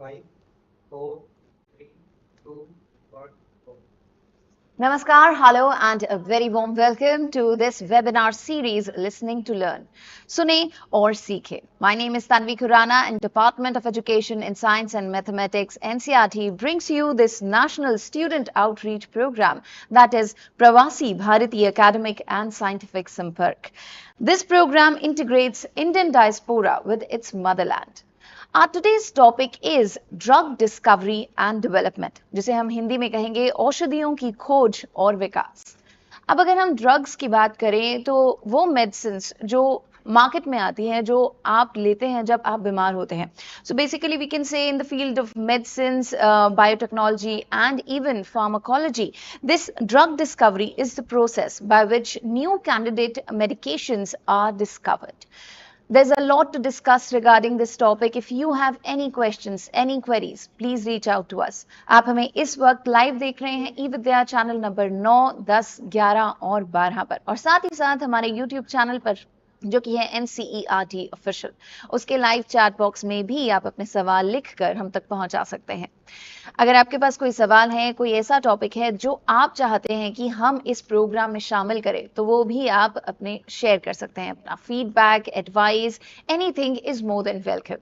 5, 4, 3, 2, 1, go. Namaskar, hello, and a very warm welcome to this webinar series, Listening to Learn. Sune or Seekhe. My name is Tanvi Khurana, and Department of Education in Science and Mathematics, NCERT, brings you this National Student Outreach Program that is Pravasi Bharati Academic and Scientific Sampark. This program integrates Indian diaspora with its motherland. Our today's topic is drug discovery and development, जिसे हम हिंदी में कहेंगे औषधियों की खोज और विकास। अब अगर हम ड्रग्स की बात करें तो वो मेडिसिन्स जो मार्केट में आती हैं, जो आप लेते हैं जब आप बीमार होते हैं। So basically we can say in the field of medicines, biotechnology and even pharmacology, this drug discovery is the process by which new candidate medications are discovered. There's a lot to discuss regarding this topic. If you have any questions, any queries, please reach out to us. आप हमें इस वक्त live देख रहे हैं ई-विद्या channel number 9, 10, 11 और 12 पर, और साथ ही साथ हमारे YouTube चैनल पर जो कि है NCERT ऑफिशियल, उसके लाइव चैट बॉक्स में भी आप अपने सवाल लिखकर हम तक पहुंचा सकते हैं। अगर आपके पास कोई सवाल है, कोई ऐसा टॉपिक है जो आप चाहते हैं कि हम इस प्रोग्राम में शामिल करें, तो वो भी आप अपने शेयर कर सकते हैं। अपना feedback, advice, anything is more than welcome.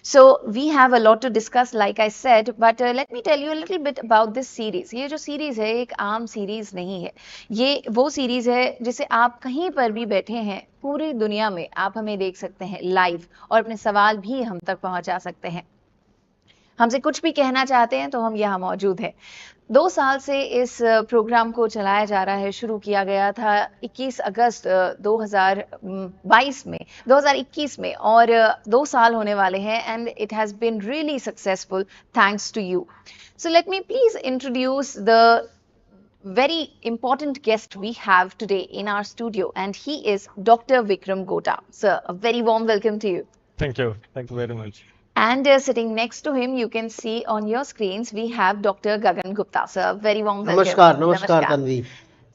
So we have a lot to discuss, like I said, but let me tell you a little bit about this series. ये जो सीरीज है एक आम सीरीज नहीं है, ये वो सीरीज है जिसे आप कहीं पर भी बैठे हैं पूरी दुनिया में आप हमें देख सकते हैं लाइव, और अपने सवाल भी हम तक पहुंचा सकते हैं। हमसे कुछ भी कहना चाहते हैं तो हम यहाँ मौजूद हैं। 2 साल से इस प्रोग्राम को चलाया जा रहा है। शुरू किया गया था 21 अगस्त 2021 में, और 2 साल होने वाले हैं, and it has been really successful thanks to you. So let me please introduce the very important guest we have today in our studio, and he is Dr. Vikram Gota. Sir, a very warm welcome to you. Thank you. Thank you very much. And sitting next to him, you can see on your screens, we have Dr. Gagan Gupta. Sir, very warm welcome. Namaskar, Tanvi.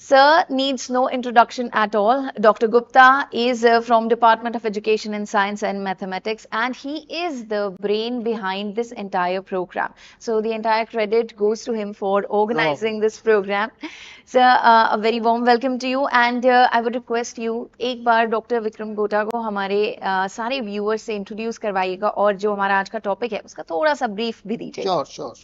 Sir needs no introduction at all. Dr. Gupta is from Department of Education in Science and Mathematics, and he is the brain behind this entire program. So the entire credit goes to him for organizing this program. Sir, a very warm welcome to you, and I would request you एक बार doctor Vikram गोटा को हमारे सारे viewers से introduce करवाइएगा, और जो हमारा आज का टॉपिक है उसका थोड़ा सा ब्रीफ भी दीजिए। श्योर।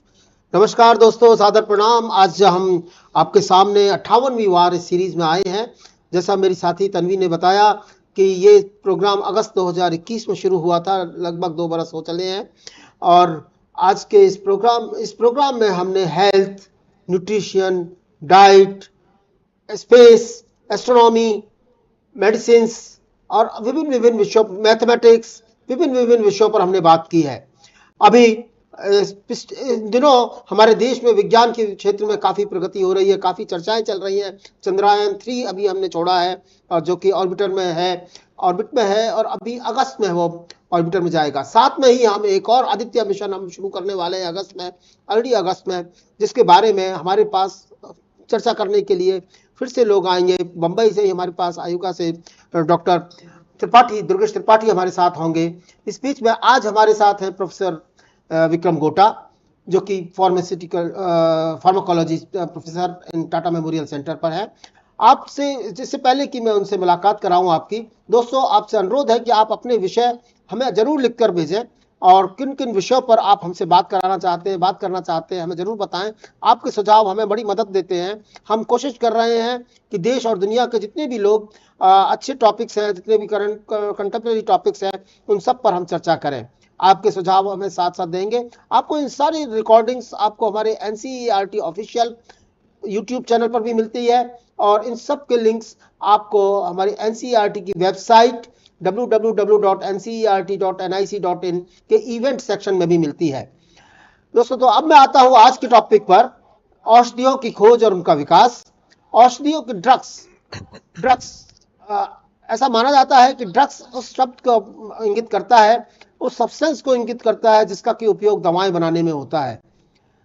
नमस्कार दोस्तों, सादर प्रणाम। आज हम आपके सामने 58वीं बार इस सीरीज में आए हैं। जैसा मेरी साथी तन्वी ने बताया कि ये प्रोग्राम अगस्त 2021 में शुरू हुआ था, लगभग 2 बरस हो चले हैं, और आज के इस प्रोग्राम में हमने health, nutrition, diet, space, astronomy, medicine और विभिन्न विषयों, मैथमेटिक्स, विभिन्न विषयों पर हमने बात की है। अभी इन दिनों हमारे देश में विज्ञान के क्षेत्र में काफी प्रगति हो रही है, काफी चर्चाएं चल रही हैं। चंद्रयान 3 अभी हमने छोड़ा है, और जो कि ऑर्बिट में है, और अभी अगस्त में वो ऑर्बिटर में जाएगा। साथ में ही हम एक और आदित्य मिशन हम शुरू करने वाले हैं अर्ली अगस्त में, जिसके बारे में हमारे पास चर्चा करने के लिए फिर से लोग आएंगे। बंबई से ही हमारे पास आयुका से डॉक्टर दुर्गेश त्रिपाठी हमारे साथ होंगे। इस बीच में आज हमारे साथ हैं प्रोफेसर विक्रम गोटा, जो कि pharmacology professor in Tata memorial centre पर है। आपसे जिससे पहले कि मैं उनसे मुलाकात कराऊं आपकी, दोस्तों आपसे अनुरोध है कि आप अपने विषय हमें जरूर लिखकर भेजें, और किन किन विषयों पर आप हमसे बात करना चाहते हैं हमें जरूर बताएं। आपके सुझाव हमें बड़ी मदद देते हैं। हम कोशिश कर रहे हैं कि देश और दुनिया के जितने भी लोग अच्छे टॉपिक्स हैं, जितने भी करंट कंटेम्प्रेरी टॉपिक्स हैं, उन सब पर हम चर्चा करें। आपके सुझाव हमें साथ साथ देंगे। आपको इन सारी रिकॉर्डिंग्स आपको हमारे NCERT ऑफिशियल यूट्यूब चैनल पर भी मिलती है, और इन सब के लिंक्स आपको हमारी NCERT की वेबसाइट www.ncert.nic.in के इवेंट सेक्शन में भी मिलती है। दोस्तों, तो अब मैं आता हूँ आज के टॉपिक पर, औषधियों की खोज और उनका विकास। औषधियों के ड्रग्स ऐसा माना जाता है कि ड्रग्स उस शब्द को इंगित करता है, उस सब्सटेंस को इंगित करता है जिसका कि उपयोग दवाएं बनाने में होता है।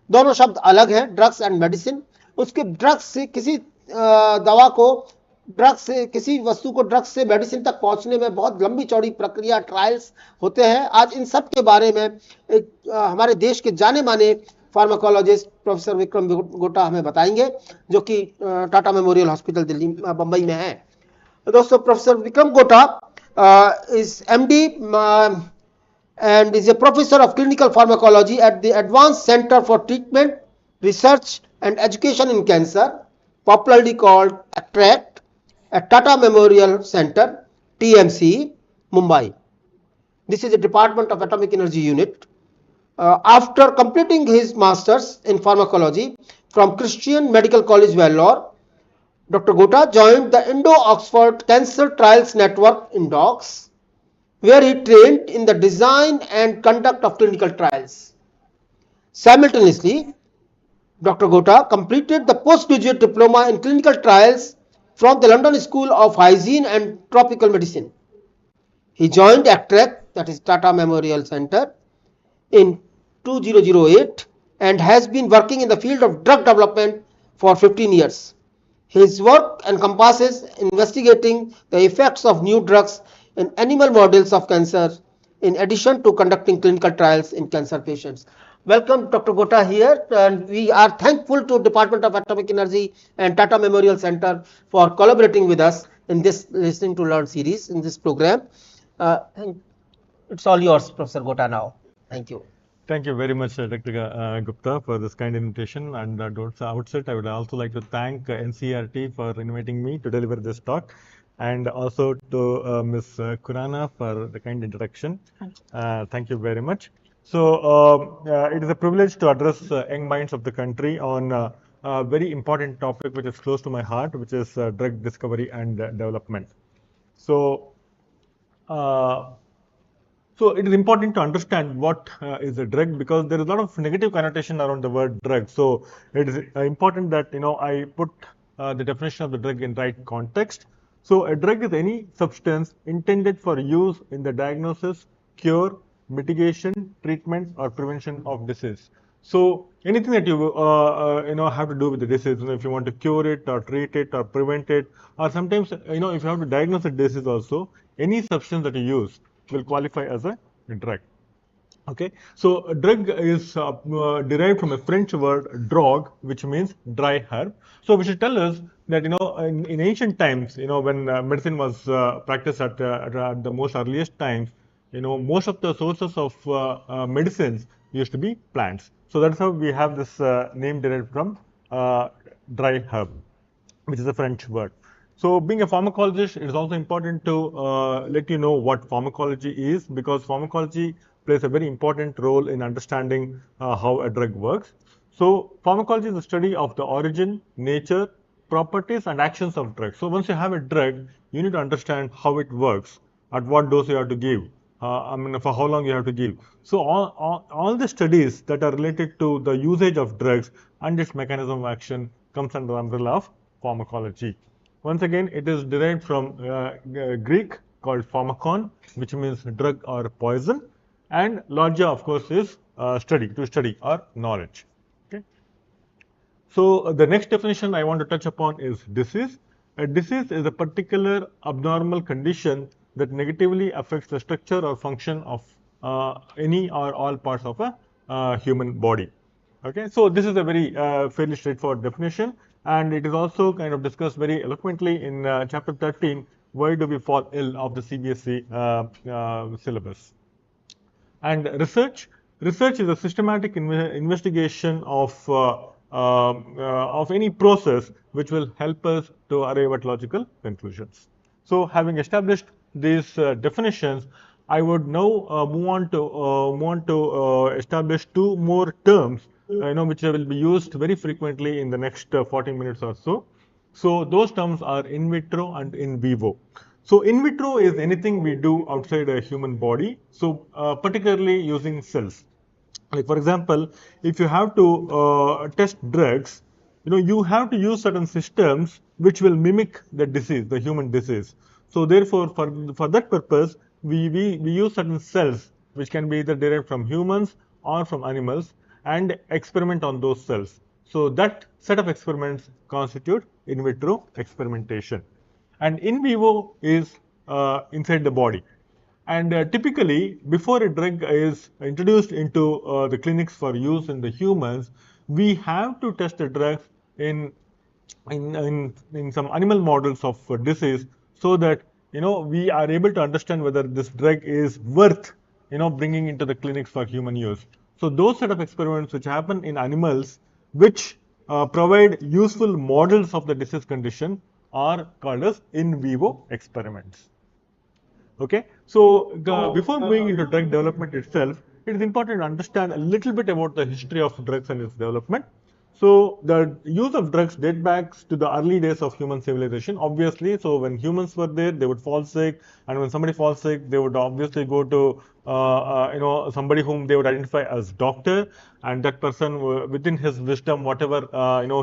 दोनों शब्द अलग हैं, ड्रग्स एंड मेडिसिन। उसके ड्रग्स से किसी दवा को ड्रग से, किसी वस्तु को ड्रग से मेडिसिन तक पहुंचने में बहुत लंबी चौड़ी प्रक्रिया, ट्रायल्स होते हैं। आज इन सब के बारे में हमारे देश के जाने माने फार्माकोलॉजिस्ट प्रोफेसर विक्रम गोटा हमें बताएंगे, जो कि टाटा मेमोरियल हॉस्पिटल दिल्ली बंबई में है। दोस्तों, प्रोफेसर विक्रम गोटा is MD and is a professor of clinical pharmacology at the Advanced Center for Treatment, Research and Education in Cancer, popularly called ATTRACT, at Tata Memorial Center, TMC, Mumbai. This is a Department of Atomic Energy Unit. After completing his masters in pharmacology from Christian Medical College, Vellore, Dr. Gota joined the Indo-Oxford Cancer Trials Network in DOCS, where he trained in the design and conduct of clinical trials. Simultaneously, Dr. Gota completed the postgraduate diploma in clinical trials from the London School of Hygiene and Tropical Medicine. He joined ACTRAC, that is Tata Memorial Center, in 2008 and has been working in the field of drug development for 15 years. His work encompasses investigating the effects of new drugs in animal models of cancer, in addition to conducting clinical trials in cancer patients. Welcome, Dr. Gota here, and we are thankful to Department of Atomic Energy and Tata Memorial Center for collaborating with us in this Listening to Learn series, in this program. It's all yours, Professor Gota, now. Thank you. Thank you very much, Dr. Gupta, for this kind invitation. And at the outset, I would also like to thank NCRT for inviting me to deliver this talk, and also to Ms. Kurana for the kind introduction. Thank you very much. So, it is a privilege to address young minds of the country on a very important topic which is close to my heart, which is drug discovery and development. So, so it is important to understand what is a drug, because there is a lot of negative connotation around the word drug. So it is important that I put the definition of the drug in right context. So a drug is any substance intended for use in the diagnosis, cure, mitigation, treatment, or prevention of disease. So anything that you have to do with the disease, if you want to cure it or treat it or prevent it, or sometimes if you have to diagnose a disease also, any substance that you use will qualify as a drug. Okay, so a drug is derived from a French word drogue, which means dry herb. So we should tell us that in ancient times, when medicine was practiced at the most earliest times, most of the sources of medicines used to be plants. So that's how we have this name derived from dry herb, which is a French word. So being a pharmacologist, it is also important to let you know what pharmacology is, because pharmacology plays a very important role in understanding how a drug works. So pharmacology is the study of the origin, nature, properties and actions of drugs. So once you have a drug, you need to understand how it works, at what dose you have to give, for how long you have to give. So all the studies that are related to the usage of drugs and its mechanism of action comes under the umbrella of pharmacology. Once again, it is derived from Greek called pharmakon, which means drug or poison, and logia, of course, is to study or knowledge. Okay. So the next definition I want to touch upon is disease. A disease is a particular abnormal condition that negatively affects the structure or function of any or all parts of a human body. Okay, so this is a very fairly straightforward definition, and it is also kind of discussed very eloquently in chapter 13, why do we fall ill, of the CBSE syllabus. And research is a systematic investigation of any process which will help us to arrive at logical conclusions. So having established these definitions, I would now move on to establish two more terms which will be used very frequently in the next 40 minutes or so. So those terms are in vitro and in vivo. So in vitro is anything we do outside a human body, so particularly using cells. Like for example, if you have to test drugs, you have to use certain systems which will mimic the disease, the human disease. So therefore, for that purpose, we use certain cells which can be either derived from humans or from animals, and experiment on those cells. So that set of experiments constitute in vitro experimentation. and in vivo is inside the body. And typically, before a drug is introduced into the clinics for use in the humans, we have to test the drugs in in some animal models of disease, so that we are able to understand whether this drug is worth bringing into the clinics for human use. So those set of experiments which happen in animals, which provide useful models of the disease condition, are called as in vivo experiments. Okay, so before going into drug development itself, it is important to understand a little bit about the history of drugs and its development. So the use of drugs dates back to the early days of human civilization, obviously. So when humans were there, they would fall sick, and when somebody falls sick, they would obviously go to somebody whom they would identify as doctor, and that person, within his wisdom, whatever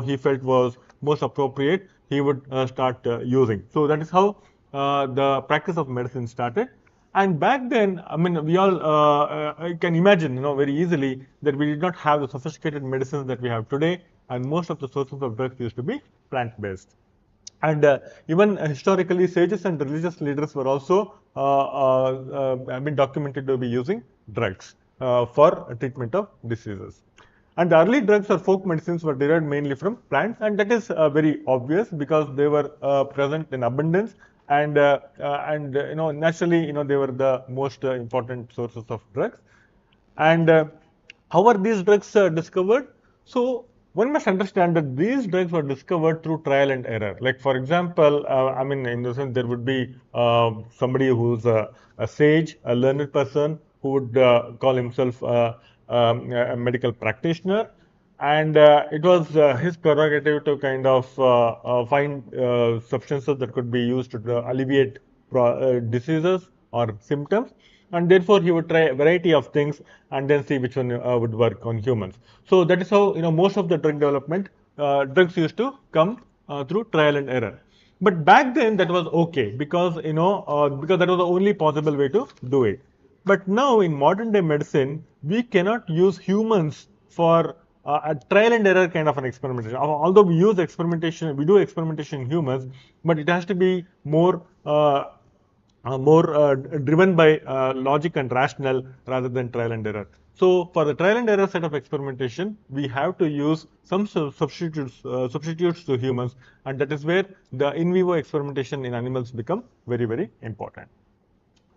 he felt was most appropriate, he would start using. So that is how the practice of medicine started. And back then, I mean, we all can imagine, very easily, that we did not have the sophisticated medicines that we have today, and most of the sources of drugs used to be plant-based. And even historically, sages and religious leaders were also documented to be using drugs for treatment of diseases. And the early drugs or folk medicines were derived mainly from plants, and that is very obvious because they were present in abundance, and naturally, they were the most important sources of drugs. And how are these drugs discovered? So one must understand that these drugs were discovered through trial and error. Like, for example, in the sense, there would be somebody who's a sage, a learned person, who would call himself a medical practitioner, and it was his prerogative to kind of find substances that could be used to alleviate diseases or symptoms, and therefore he would try a variety of things and then see which one would work on humans. So that is how most of the drug development, drugs used to come through trial and error. But back then that was okay, because because that was the only possible way to do it. But now in modern day medicine, we cannot use humans for a trial and error kind of an experimentation. Although we use experimentation, we do experimentation in humans, but it has to be more driven by logic and rational rather than trial and error. So for the trial and error set of experimentation, we have to use some substitutes to humans, and that is where the in vivo experimentation in animals become very, very important.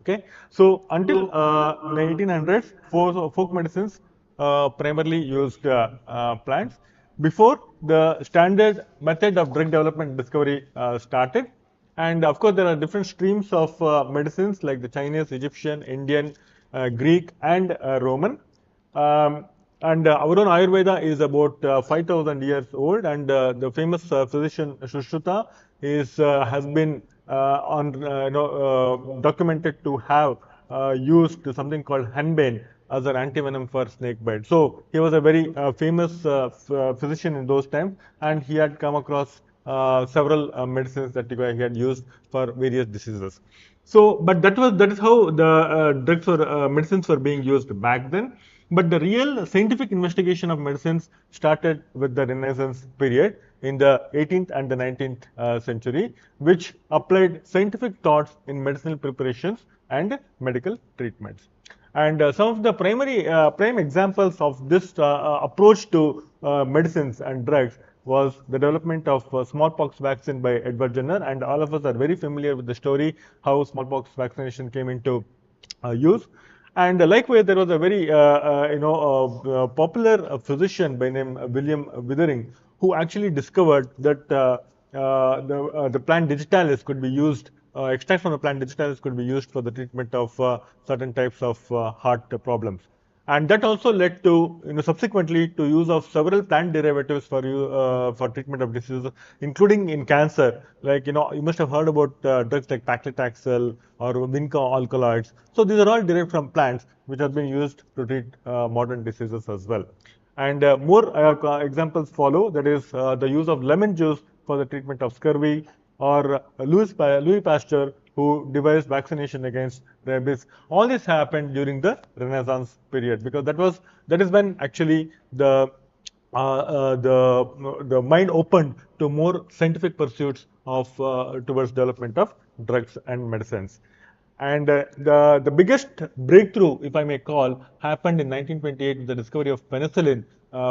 Okay, so until the 1800s, folk medicines primarily used plants. Before, the standard method of drug development discovery started, and of course there are different streams of medicines like the Chinese, Egyptian, Indian, Greek, and Roman. And our own Ayurveda is about 5,000 years old, and the famous physician Sushruta has been documented to have used something called henbane as an antivenom for snake bite. So he was a very famous physician in those times, and he had come across several medicines that he had used for various diseases. So, but that is how the drugs or medicines were being used back then. But the real scientific investigation of medicines started with the Renaissance period in the 18th and the 19th century, which applied scientific thoughts in medicinal preparations and medical treatments. And some of the prime examples of this approach to medicines and drugs was the development of smallpox vaccine by Edward Jenner, and all of us are very familiar with the story how smallpox vaccination came into use. And likewise, there was a very popular physician by name William Withering, who actually discovered that the plant digitalis could be used, extract from the plant digitalis could be used for the treatment of certain types of heart problems. And that also led to, subsequently, to use of several plant derivatives for treatment of diseases, including in cancer. Like, you must have heard about drugs like paclitaxel or vinca alkaloids. So these are all derived from plants, which have been used to treat modern diseases as well. And more examples follow. That is the use of lemon juice for the treatment of scurvy, or Louis Pasteur, who devised vaccination against rabies. All this happened during the Renaissance period, because that is when actually the the mind opened to more scientific pursuits of towards development of drugs and medicines. And the biggest breakthrough, if I may call, happened in 1928 with the discovery of penicillin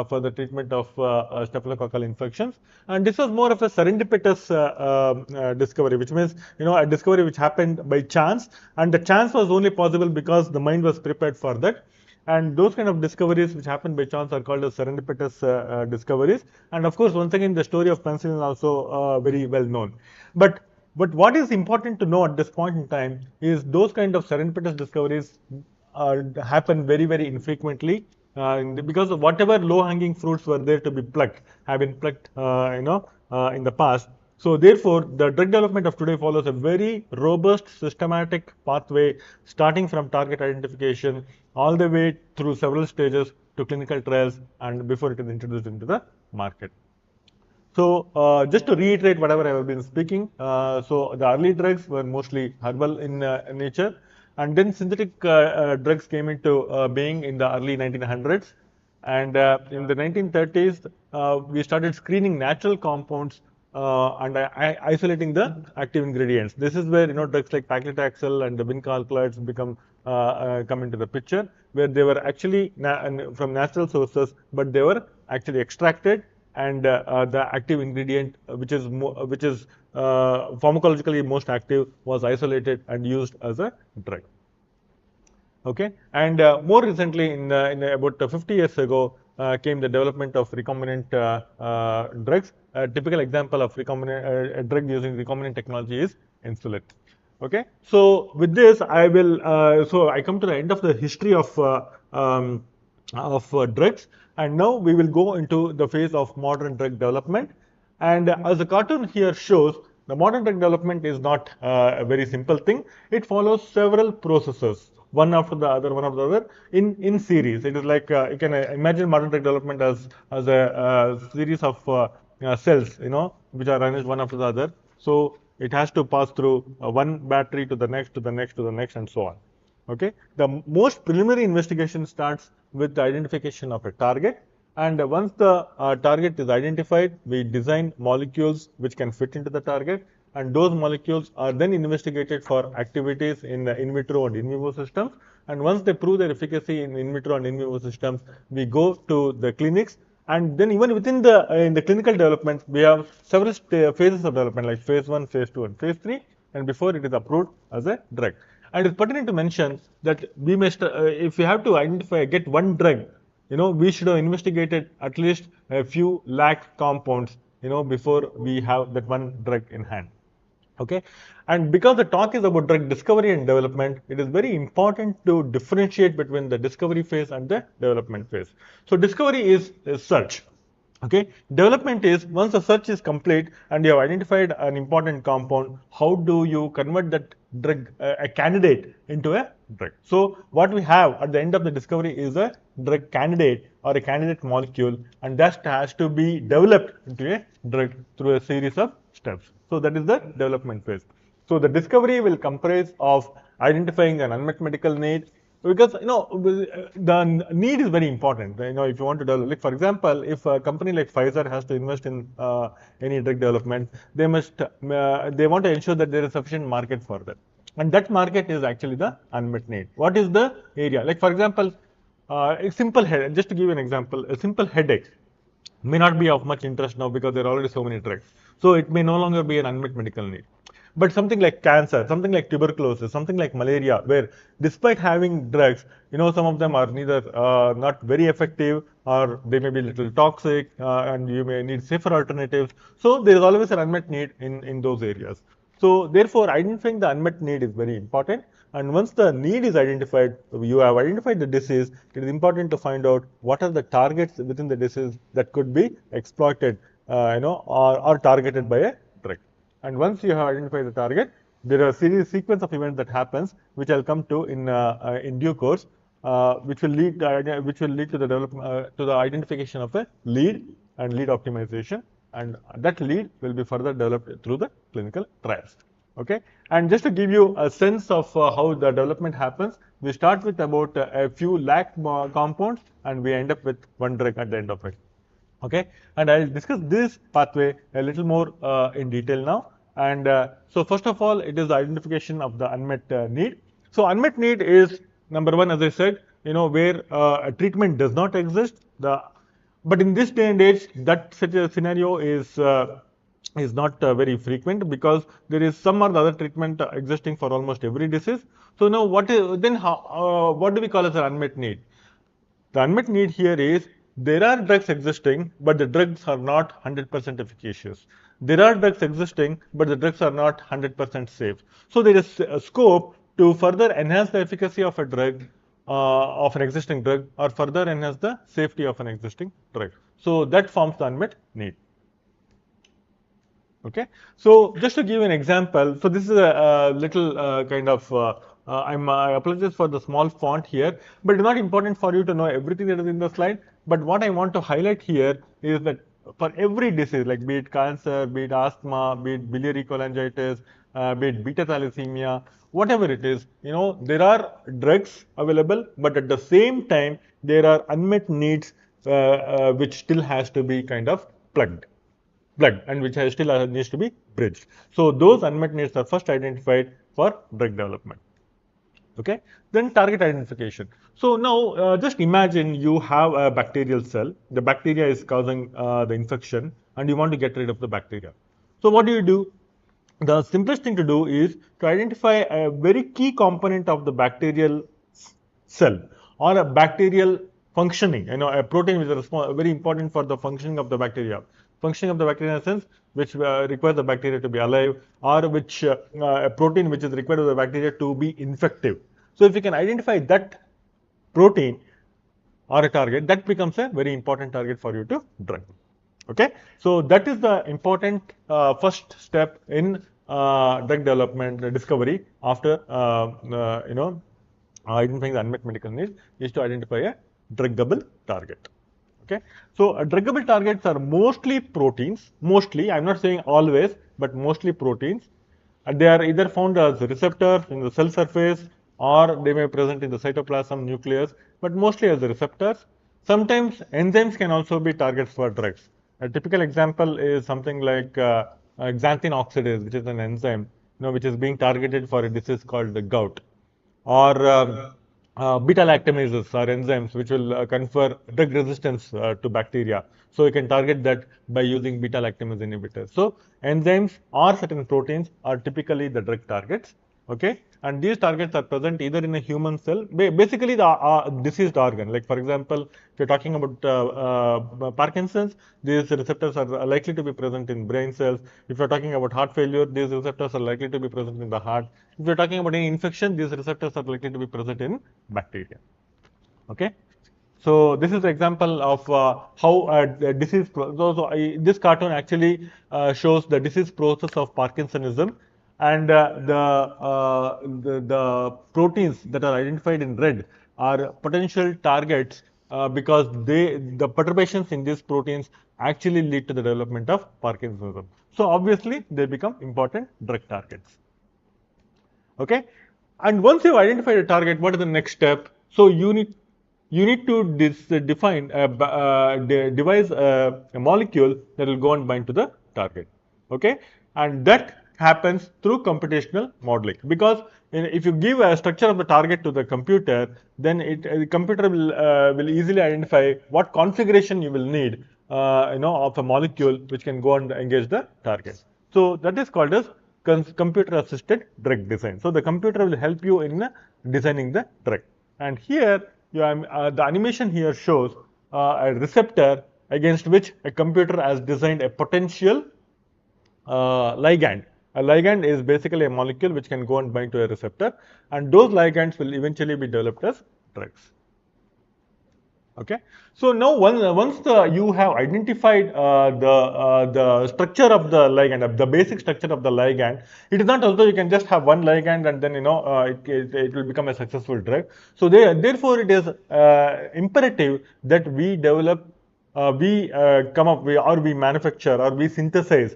for the treatment of staphylococcal infections. And this was more of a serendipitous discovery, which means, a discovery which happened by chance, and the chance was only possible because the mind was prepared for that. And those kind of discoveries which happen by chance are called as serendipitous discoveries. And of course, once again, the story of penicillin is also very well known. But what is important to know at this point in time is those kind of serendipitous discoveries happen very, very infrequently, because of whatever low-hanging fruits were there to be plucked have been plucked, in the past. So therefore, the drug development of today follows a very robust, systematic pathway, starting from target identification all the way through several stages to clinical trials and before it is introduced into the market. So just to reiterate whatever I have been speaking, so the early drugs were mostly herbal in nature, and then synthetic drugs came into being in the early 1900s. And in the 1930s, we started screening natural compounds and isolating the active ingredients. This is where drugs like paclitaxel and the vinca alkaloids come into the picture, where they were actually from natural sources, but they were actually extracted, and the active ingredient, which is pharmacologically most active, was isolated and used as a drug. Okay, and more recently, in about 50 years ago, came the development of recombinant drugs. A typical example of recombinant drug using recombinant technology is insulin. Okay, so with this, I will so I come to the end of the history of drugs, and now we will go into the phase of modern drug development. And as the cartoon here shows, the modern drug development is not a very simple thing. It follows several processes, one after the other, in series. It is like you can imagine modern drug development as a series of cells, which are arranged one after the other. So it has to pass through one battery to the next, to the next, to the next, and so on. Okay, the most preliminary investigation starts with the identification of a target, and once the target is identified, we design molecules which can fit into the target, and those molecules are then investigated for activities in the in vitro and in vivo systems. And once they prove their efficacy in vitro and in vivo systems, we go to the clinics. And then even within the in the clinical development, we have several phases of development, like phase 1, phase 2, and phase 3, and before it is approved as a drug. And it's pertinent to mention that we must, if we have to get one drug, we should have investigated at least a few lakh compounds, before we have that one drug in hand. Okay, and because the talk is about drug discovery and development, it is very important to differentiate between the discovery phase and the development phase. So discovery is search. Okay, development is once the search is complete and you have identified an important compound, how do you convert that drug, a candidate, into a drug? So what we have at the end of the discovery is a drug candidate or a candidate molecule, and that has to be developed into a drug through a series of steps. So that is the development phase. So the discovery will comprise of identifying an unmet medical need, because the need is very important. If you want to develop, like for example, if a company like Pfizer has to invest in any drug development, they want to ensure that there is sufficient market for that, and that market is actually the unmet need. What is the area? Like for example, a simple headache. Just to give you an example, a simple headache may not be of much interest now because there are already so many drugs. So it may no longer be an unmet medical need. But something like cancer, something like tuberculosis, something like malaria, where despite having drugs, some of them are neither not very effective, or they may be a little toxic, and you may need safer alternatives. So there is always an unmet need in those areas. So therefore, identifying the unmet need is very important. And once the need is identified, you have identified the disease, it is important to find out what are the targets within the disease that could be exploited, or targeted by a drug. And once you have identified the target, there are a sequence of events that happens, which I'll come to in due course, which will lead to the development to the identification of a lead and lead optimization, and that lead will be further developed through the clinical trials. Okay, and just to give you a sense of how the development happens, we start with about a few lakh compounds, and we end up with one drug at the end of it. Okay, and I'll discuss this pathway a little more in detail now. And so first of all, it is the identification of the unmet need. So unmet need is number one, as I said, where a treatment does not exist. But in this day and age, that such a scenario is not very frequent, because there is some or the other treatment existing for almost every disease. So now what do we call as an unmet need? The unmet need here is there are drugs existing, but the drugs are not 100% efficacious. There are drugs existing, but the drugs are not 100% safe. So there is a scope to further enhance the efficacy of a drug, of an existing drug, or further enhance the safety of an existing drug. So that forms the unmet need. Okay, so just to give an example, so this is a little kind of I apologize for the small font here, but it's not important for you to know everything that is in the slide. But what I want to highlight here is that for every disease, like be it cancer, be it asthma, be it biliary cholangitis, be it beta thalassemia, whatever it is, there are drugs available, but at the same time there are unmet needs which still has to be kind of plugged and which has still needs to be bridged. So those unmet needs are first identified for drug development. Okay, then target identification. So now just imagine you have a bacterial cell. The bacteria is causing the infection, and you want to get rid of the bacteria. So what do? The simplest thing to do is to identify a very key component of the bacterial cell or a bacterial functioning, a protein which is very important for the functioning of the bacteria. Functioning of the bacteria in a sense which requires the bacteria to be alive, or which a protein which is required of the bacteria to be infective. So if you can identify that protein or a target, that becomes a very important target for you to drug. Okay, so that is the important first step in drug development discovery after identifying the unmet medical need, is to identify a druggable target. Okay, so druggable targets are mostly proteins. Mostly, I'm not saying always, but mostly proteins. And they are either found as receptors in the cell surface, or they may be present in the cytoplasm nucleus, but mostly as receptors. Sometimes enzymes can also be targets for drugs. A typical example is something like xanthine oxidase, which is an enzyme, which is being targeted for a disease called the gout, or beta lactamases are enzymes which will confer drug resistance to bacteria. So you can target that by using beta lactamase inhibitors. So enzymes or certain proteins are typically the drug targets. Okay, and these targets are present either in a human cell, basically the diseased organ. Like for example, if you're talking about Parkinson's, these receptors are likely to be present in brain cells. If you're talking about heart failure, these receptors are likely to be present in the heart. If you're talking about any infection, these receptors are likely to be present in bacteria. Okay, so this is an example of how the disease. This cartoon actually shows the disease process of Parkinsonism, and the proteins that are identified in red are potential targets because the perturbations in these proteins actually lead to the development of Parkinsonism. So obviously they become important drug targets. Okay, and once you've identified a target, what is the next step? So you need to devise a molecule that will go and bind to the target. Okay, and that happens through computational modeling, because if you give a structure of the target to the computer, then the computer will easily identify what configuration you will need of a molecule which can go and engage the target. So that is called as computer assisted drug design. So the computer will help you in designing the drug. And here the animation here shows a receptor against which a computer has designed a potential ligand. A ligand is basically a molecule which can go and bind to a receptor, and those ligands will eventually be developed as drugs. Okay, so now once you have identified the structure of the ligand, the basic structure of the ligand, it is not also you can just have one ligand and then it will become a successful drug. So therefore it is imperative that we develop, we come up with, or we manufacture, or we synthesize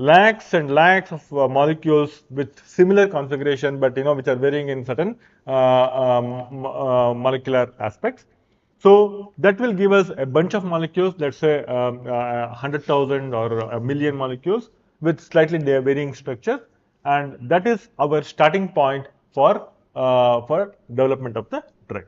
lakhs and lakhs of molecules with similar configuration, but which are varying in certain molecular aspects. So that will give us a bunch of molecules, let's say 100,000 or a million molecules with slightly varying structures, and that is our starting point for development of the drug.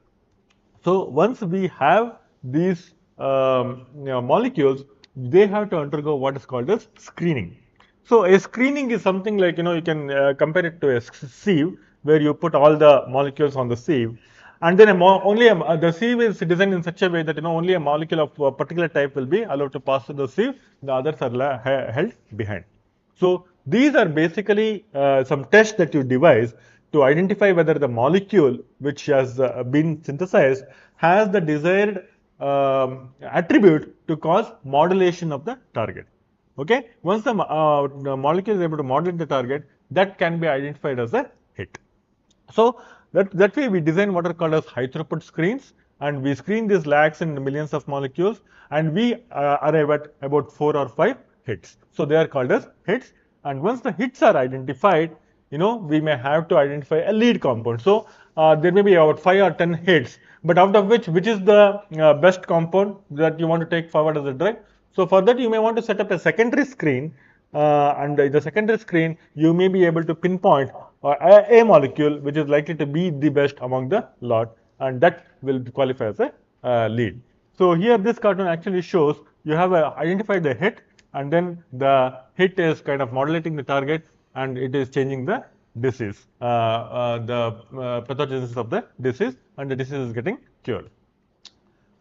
So once we have these molecules, they have to undergo what is called as screening. So a screening is something like, you can compare it to a sieve where you put all the molecules on the sieve, and then the sieve is designed in such a way that only a molecule of a particular type will be allowed to pass through the sieve. The others are held behind. So these are basically some tests that you devise to identify whether the molecule which has been synthesized has the desired attribute to cause modulation of the target. Okay, once the molecule is able to modulate the target, that can be identified as a hit. So that way we design what are called as high throughput screens, and we screen these lakhs and millions of molecules, and we arrive at about 4 or 5 hits. So they are called as hits, and once the hits are identified, we may have to identify a lead compound. So there may be about 5 or 10 hits, but out of which is the best compound that you want to take forward as a drug. So for that, you may want to set up a secondary screen, and in the secondary screen, you may be able to pinpoint a molecule which is likely to be the best among the lot, and that will qualify as a lead. So here this cartoon actually shows you have identified the hit, and then the hit is kind of modulating the target, and it is changing the disease, the pathogenesis of the disease, and the disease is getting cured.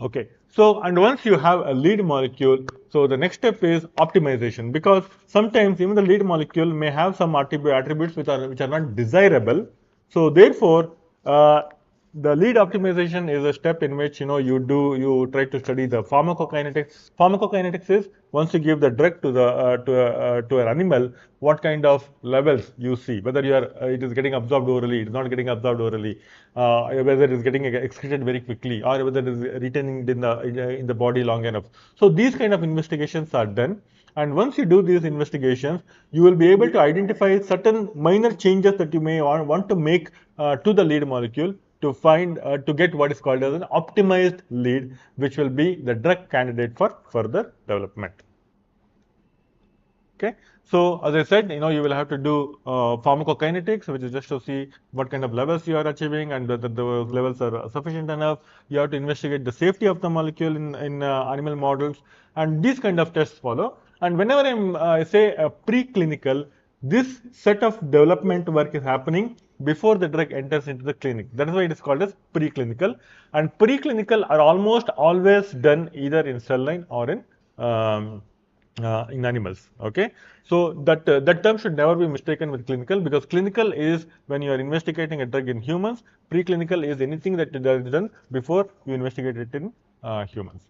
Okay. So, and once you have a lead molecule, so the next step is optimization, because sometimes even the lead molecule may have some attributes which are not desirable. So therefore, the lead optimization is a step in which you try to study the pharmacokinetics. Pharmacokinetics is once you give the drug to an animal, what kind of levels you see, whether it is getting absorbed orally, it is not getting absorbed orally, whether it is getting excreted very quickly, or whether it is retaining in the body long enough. So these kind of investigations are done. And once you do these investigations, you will be able to identify certain minor changes that you may want to make to the lead molecule to get what is called as an optimized lead, which will be the drug candidate for further development. Okay. So as I said, you will have to do pharmacokinetics, which is just to see what kind of levels you are achieving and whether those levels are sufficient enough. You have to investigate the safety of the molecule in animal models, and these kind of tests follow. And whenever I say preclinical, this set of development work is happening before the drug enters into the clinic. That is why it is called as preclinical. And preclinical are almost always done either in cell line or in animals. Okay, so that term should never be mistaken with clinical, because clinical is when you are investigating a drug in humans. Preclinical is anything that is done before you investigate it in humans.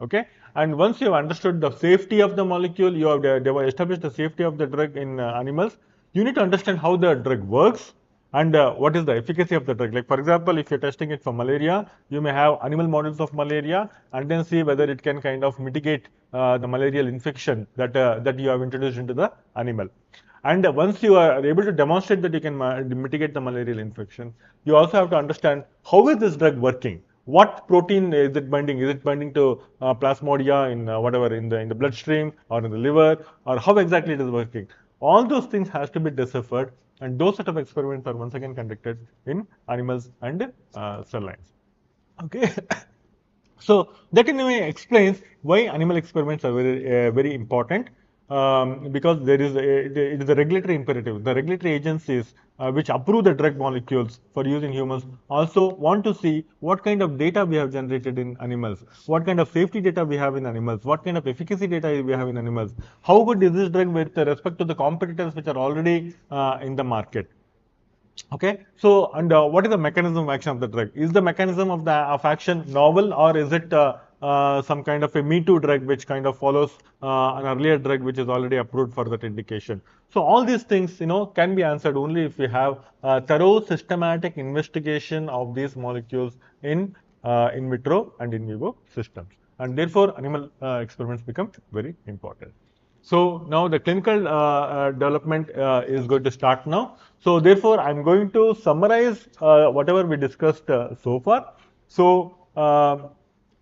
Okay, and once you have understood the safety of the molecule, you have established the safety of the drug in animals, you need to understand how the drug works and what is the efficacy of the drug. Like for example, if you're testing it for malaria, you may have animal models of malaria and then see whether it can kind of mitigate the malarial infection that you have introduced into the animal. And once you are able to demonstrate that you can mitigate the malarial infection, you also have to understand how is this drug working. What protein is it binding? Is it binding to plasmodia in whatever in the bloodstream or in the liver, or how exactly it is working? All those things has to be deciphered, and those set of experiments are once again conducted in animals and cell lines. Okay. So that in a way explains why animal experiments are very important, because it is a regulatory imperative. The regulatory agencies which approve the drug molecules for use in humans also want to see what kind of data we have generated in animals, what kind of safety data we have in animals, what kind of efficacy data we have in animals, how good is this drug with respect to the competitors which are already in the market. Okay, so and what is the mechanism of action of the drug? Is the mechanism of action novel, or is it some kind of a me too drug which kind of follows an earlier drug which is already approved for that indication? So all these things can be answered only if we have thorough systematic investigation of these molecules in vitro and in vivo systems, and therefore animal experiments become very important. So now the clinical development is going to start now. So therefore, I am going to summarize whatever we discussed so far. So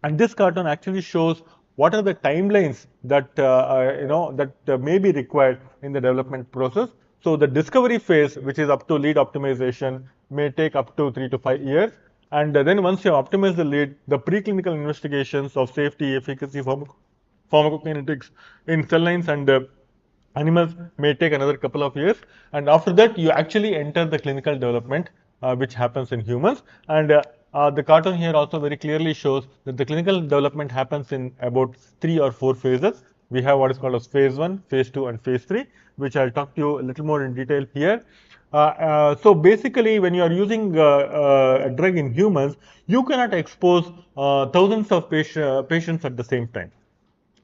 And this cartoon actually shows what are the timelines that may be required in the development process. So the discovery phase, which is up to lead optimization, may take up to 3 to 5 years. And then once you optimize the lead, the preclinical investigations of safety, efficacy, pharmacokinetics in cell lines and animals may take another couple of years, and after that you actually enter the clinical development, which happens in humans. And the cartoon here also very clearly shows that the clinical development happens in about 3 or 4 phases. We have what is called as phase 1, phase 2 and phase 3, which I'll talk to you a little more in detail here. So basically, when you are using a drug in humans, you cannot expose thousands of patients at the same time.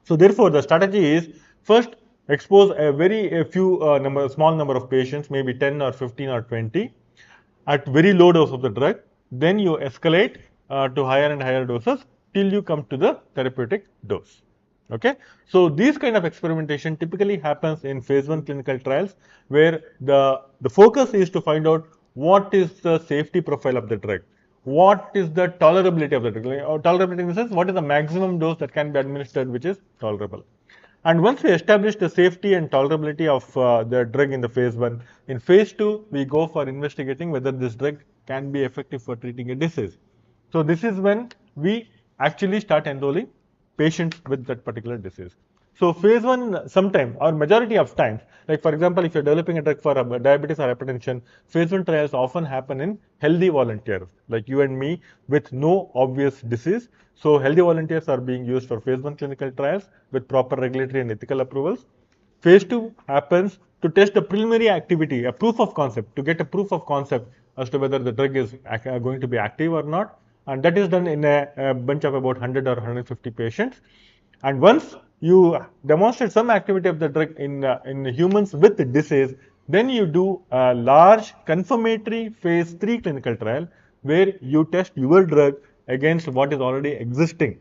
So therefore, the strategy is first expose a small number of patients, maybe 10 or 15 or 20, at very low dose of the drug. Then you escalate to higher and higher doses till you come to the therapeutic dose. Okay, so these kind of experimentation typically happens in phase 1 clinical trials, where the focus is to find out what is the safety profile of the drug, what is the tolerability of the drug, or tolerability in the sense what is the maximum dose that can be administered which is tolerable. And once we establish the safety and tolerability of the drug in the phase 1, in phase 2 we go for investigating whether this drug can be effective for treating a disease. So this is when we actually start enrolling patients with that particular disease. So phase 1 sometime or majority of times, like for example, if you're developing a drug for diabetes or hypertension, phase 1 trials often happen in healthy volunteers like you and me with no obvious disease. So healthy volunteers are being used for phase 1 clinical trials with proper regulatory and ethical approvals. Phase 2 happens to test the preliminary activity, a proof of concept, to get a proof of concept as to whether the drug is going to be active or not. And that is done in a bunch of about 100 or 150 patients. And once you demonstrate some activity of the drug in humans with the disease, then you do a large confirmatory phase 3 clinical trial where you test your drug against what is already existing,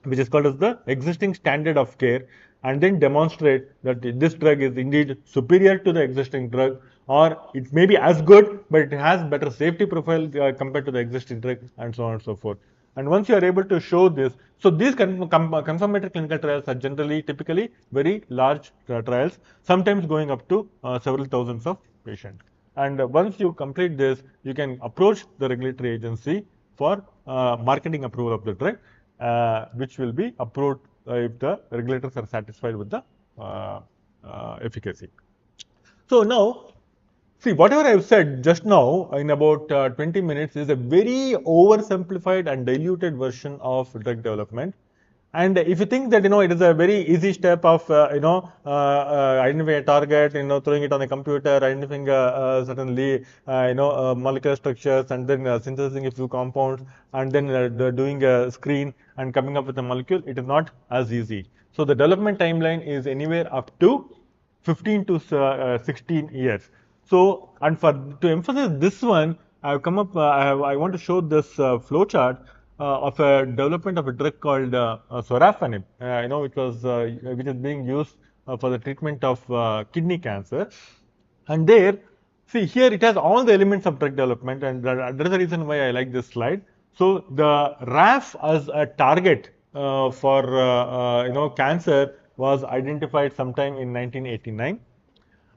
which is called as the existing standard of care, and then demonstrate that this drug is indeed superior to the existing drug, or it may be as good but it has better safety profile compared to the existing drug, and so on and so forth. And once you are able to show this, so these confirmatory clinical trials are generally typically very large trials, sometimes going up to several thousands of patients. And once you complete this, you can approach the regulatory agency for marketing approval of the drug, which will be approved if the regulators are satisfied with the efficacy. So now, see, whatever I have said just now in about 20 minutes is a very oversimplified and diluted version of drug development. And if you think that it is a very easy step of identifying a target, throwing it on a computer, identifying certainly molecular structures, and then synthesizing a few compounds, and then doing a screen and coming up with a molecule, it is not as easy. So the development timeline is anywhere up to 15 to 16 years. So, and to emphasize this one, I have come up. I want to show this flow chart of a development of a drug called sorafenib. Which is being used for the treatment of kidney cancer. And there, see here, it has all the elements of drug development, and that is the reason why I like this slide. So the RAF as a target for cancer was identified sometime in 1989.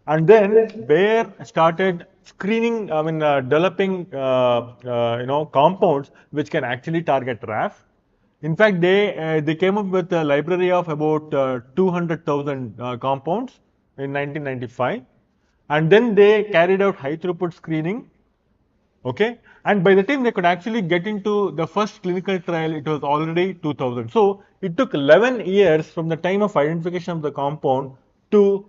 And then Bayer started screening, developing, compounds which can actually target RAF. In fact, they came up with a library of about 200,000 compounds in 1995, and then they carried out high throughput screening. Okay, and by the time they could actually get into the first clinical trial, it was already 2000. So it took 11 years from the time of identification of the compound to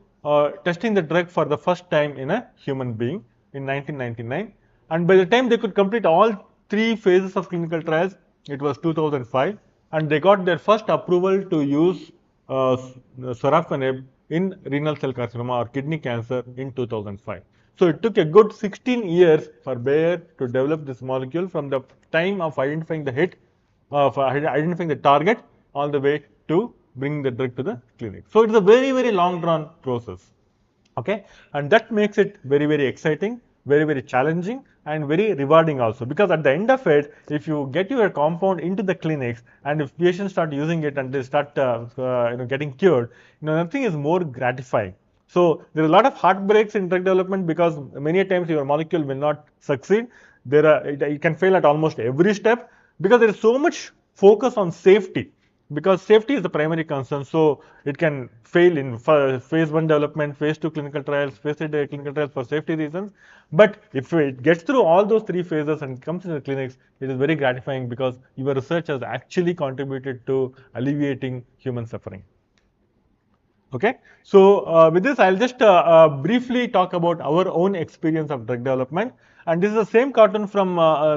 testing the drug for the first time in a human being in 1999. And by the time they could complete all 3 phases of clinical trials, it was 2005, and they got their first approval to use sorafenib in renal cell carcinoma or kidney cancer in 2005. So it took a good 16 years for Bayer to develop this molecule from the time of identifying the hit, identifying the target, all the way to bring the drug to the clinic. So it is a very, very long drawn process. Okay, and that makes it very, very exciting. very, very challenging and very rewarding also, because at the end of it, if you get your compound into the clinics and if patients start using it and they start getting cured, nothing is more gratifying. So there are a lot of heartbreaks in drug development because many times your molecule will not succeed. It can fail at almost every step because there is so much focus on safety, because safety is the primary concern. So it can fail in phase 1 development, phase 2 clinical trials, phase 3 clinical trials for safety reasons. But if it gets through all those 3 phases and comes to the clinics, it is very gratifying because your research has actually contributed to alleviating human suffering. Okay, so with this, I'll just briefly talk about our own experience of drug development. And this is the same cartoon from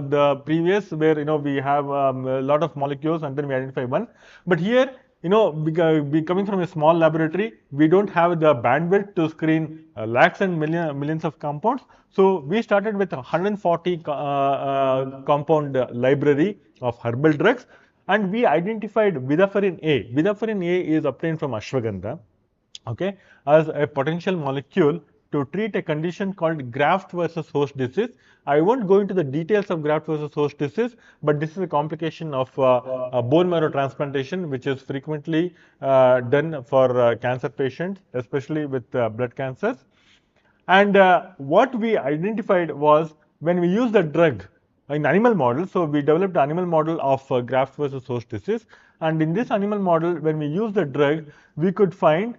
the previous, where we have a lot of molecules and then we identify one. But here, we coming from a small laboratory, we don't have the bandwidth to screen lakhs and millions of compounds. So we started with 140 compound library of herbal drugs, and we identified Vidafarin A. Vidafarin A is obtained from ashwagandha, okay, as a potential molecule to treat a condition called graft versus host disease. I won't go into the details of graft versus host disease, but this is a complication of bone marrow transplantation, which is frequently done for cancer patients, especially with blood cancers. And what we identified was, when we use the drug in animal model, so we developed an animal model of graft versus host disease. And in this animal model, when we use the drug, we could find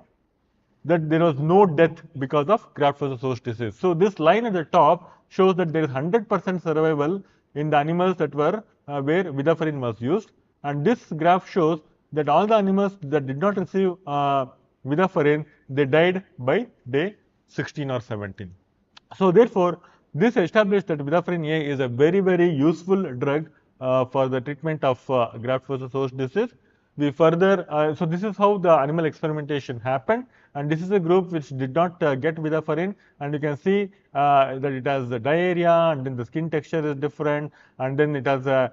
that there was no death because of graft versus host disease. So this line at the top shows that there is 100% survival in the animals that were where Vidafarin was used, and this graph shows that all the animals that did not receive Vidafarin, they died by day 16 or 17. So therefore, this established that Vidafarin A is a very, very useful drug for the treatment of graft versus host disease. We further, so this is how the animal experimentation happened, and this is a group which did not get Vidafarin, and you can see that it has the diarrhea, and then the skin texture is different, and then it has a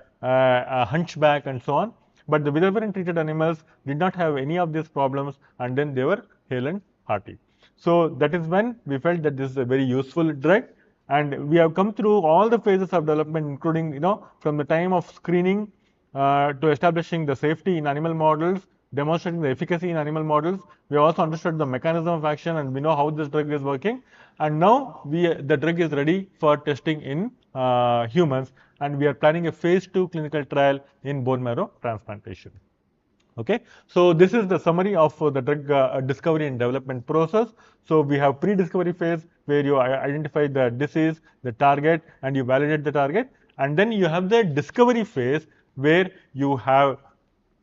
hunchback and so on. But the Vidafarin treated animals did not have any of these problems, and then they were hale and hearty. So that is when we felt that this is a very useful drug, and we have come through all the phases of development, including from the time of screening to establishing the safety in animal models, demonstrating the efficacy in animal models. We also understood the mechanism of action, and we know how this drug is working. And now the drug is ready for testing in humans, and we are planning a phase 2 clinical trial in bone marrow transplantation. Okay, so this is the summary of the drug discovery and development process. So we have pre-discovery phase, where you identify the disease, the target, and you validate the target, and then you have the discovery phase, where you have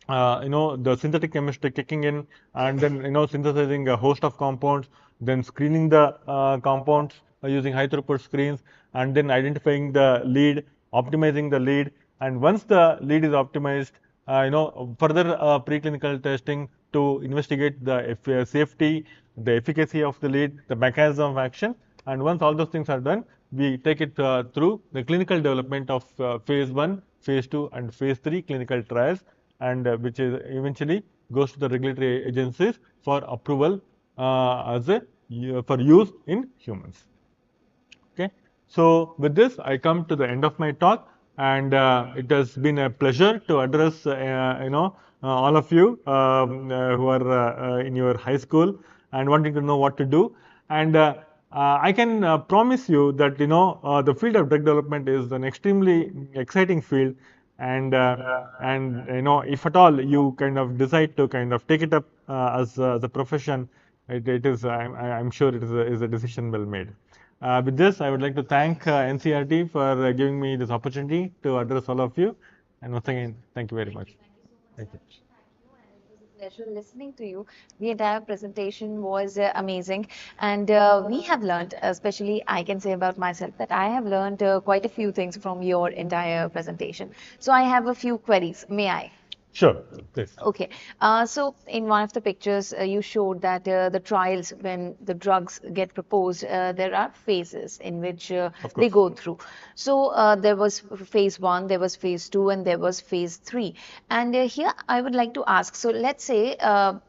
the synthetic chemistry kicking in, and then synthesizing a host of compounds, then screening the compounds using high throughput screens, and then identifying the lead, optimizing the lead, and once the lead is optimized, further preclinical testing to investigate the safety, the efficacy of the lead, the mechanism of action, and once all those things are done, we take it through the clinical development of phase 1, phase 2, and phase 3 clinical trials, and which is eventually goes to the regulatory agencies for approval for use in humans. Okay, so with this, I come to the end of my talk, and it has been a pleasure to address all of you who are in your high school and wanting to know what to do. And I can promise you that the field of drug development is an extremely exciting field, and if at all you kind of decide to kind of take it up as a profession, it is I'm sure it is a decision well made. With this, I would like to thank NCRT for giving me this opportunity to address all of you, and once again, thank you very much. Thank you. Pleasure listening to you. The entire presentation was amazing, and we have learned, especially I can say about myself, that I have learned quite a few things from your entire presentation. So I have a few queries. May I? Sure, please. Okay, so in one of the pictures, you showed that the trials, when the drugs get proposed, there are phases in which they go through. So there was phase 1, there was phase 2, and there was phase 3. And here I would like to ask, so let's say a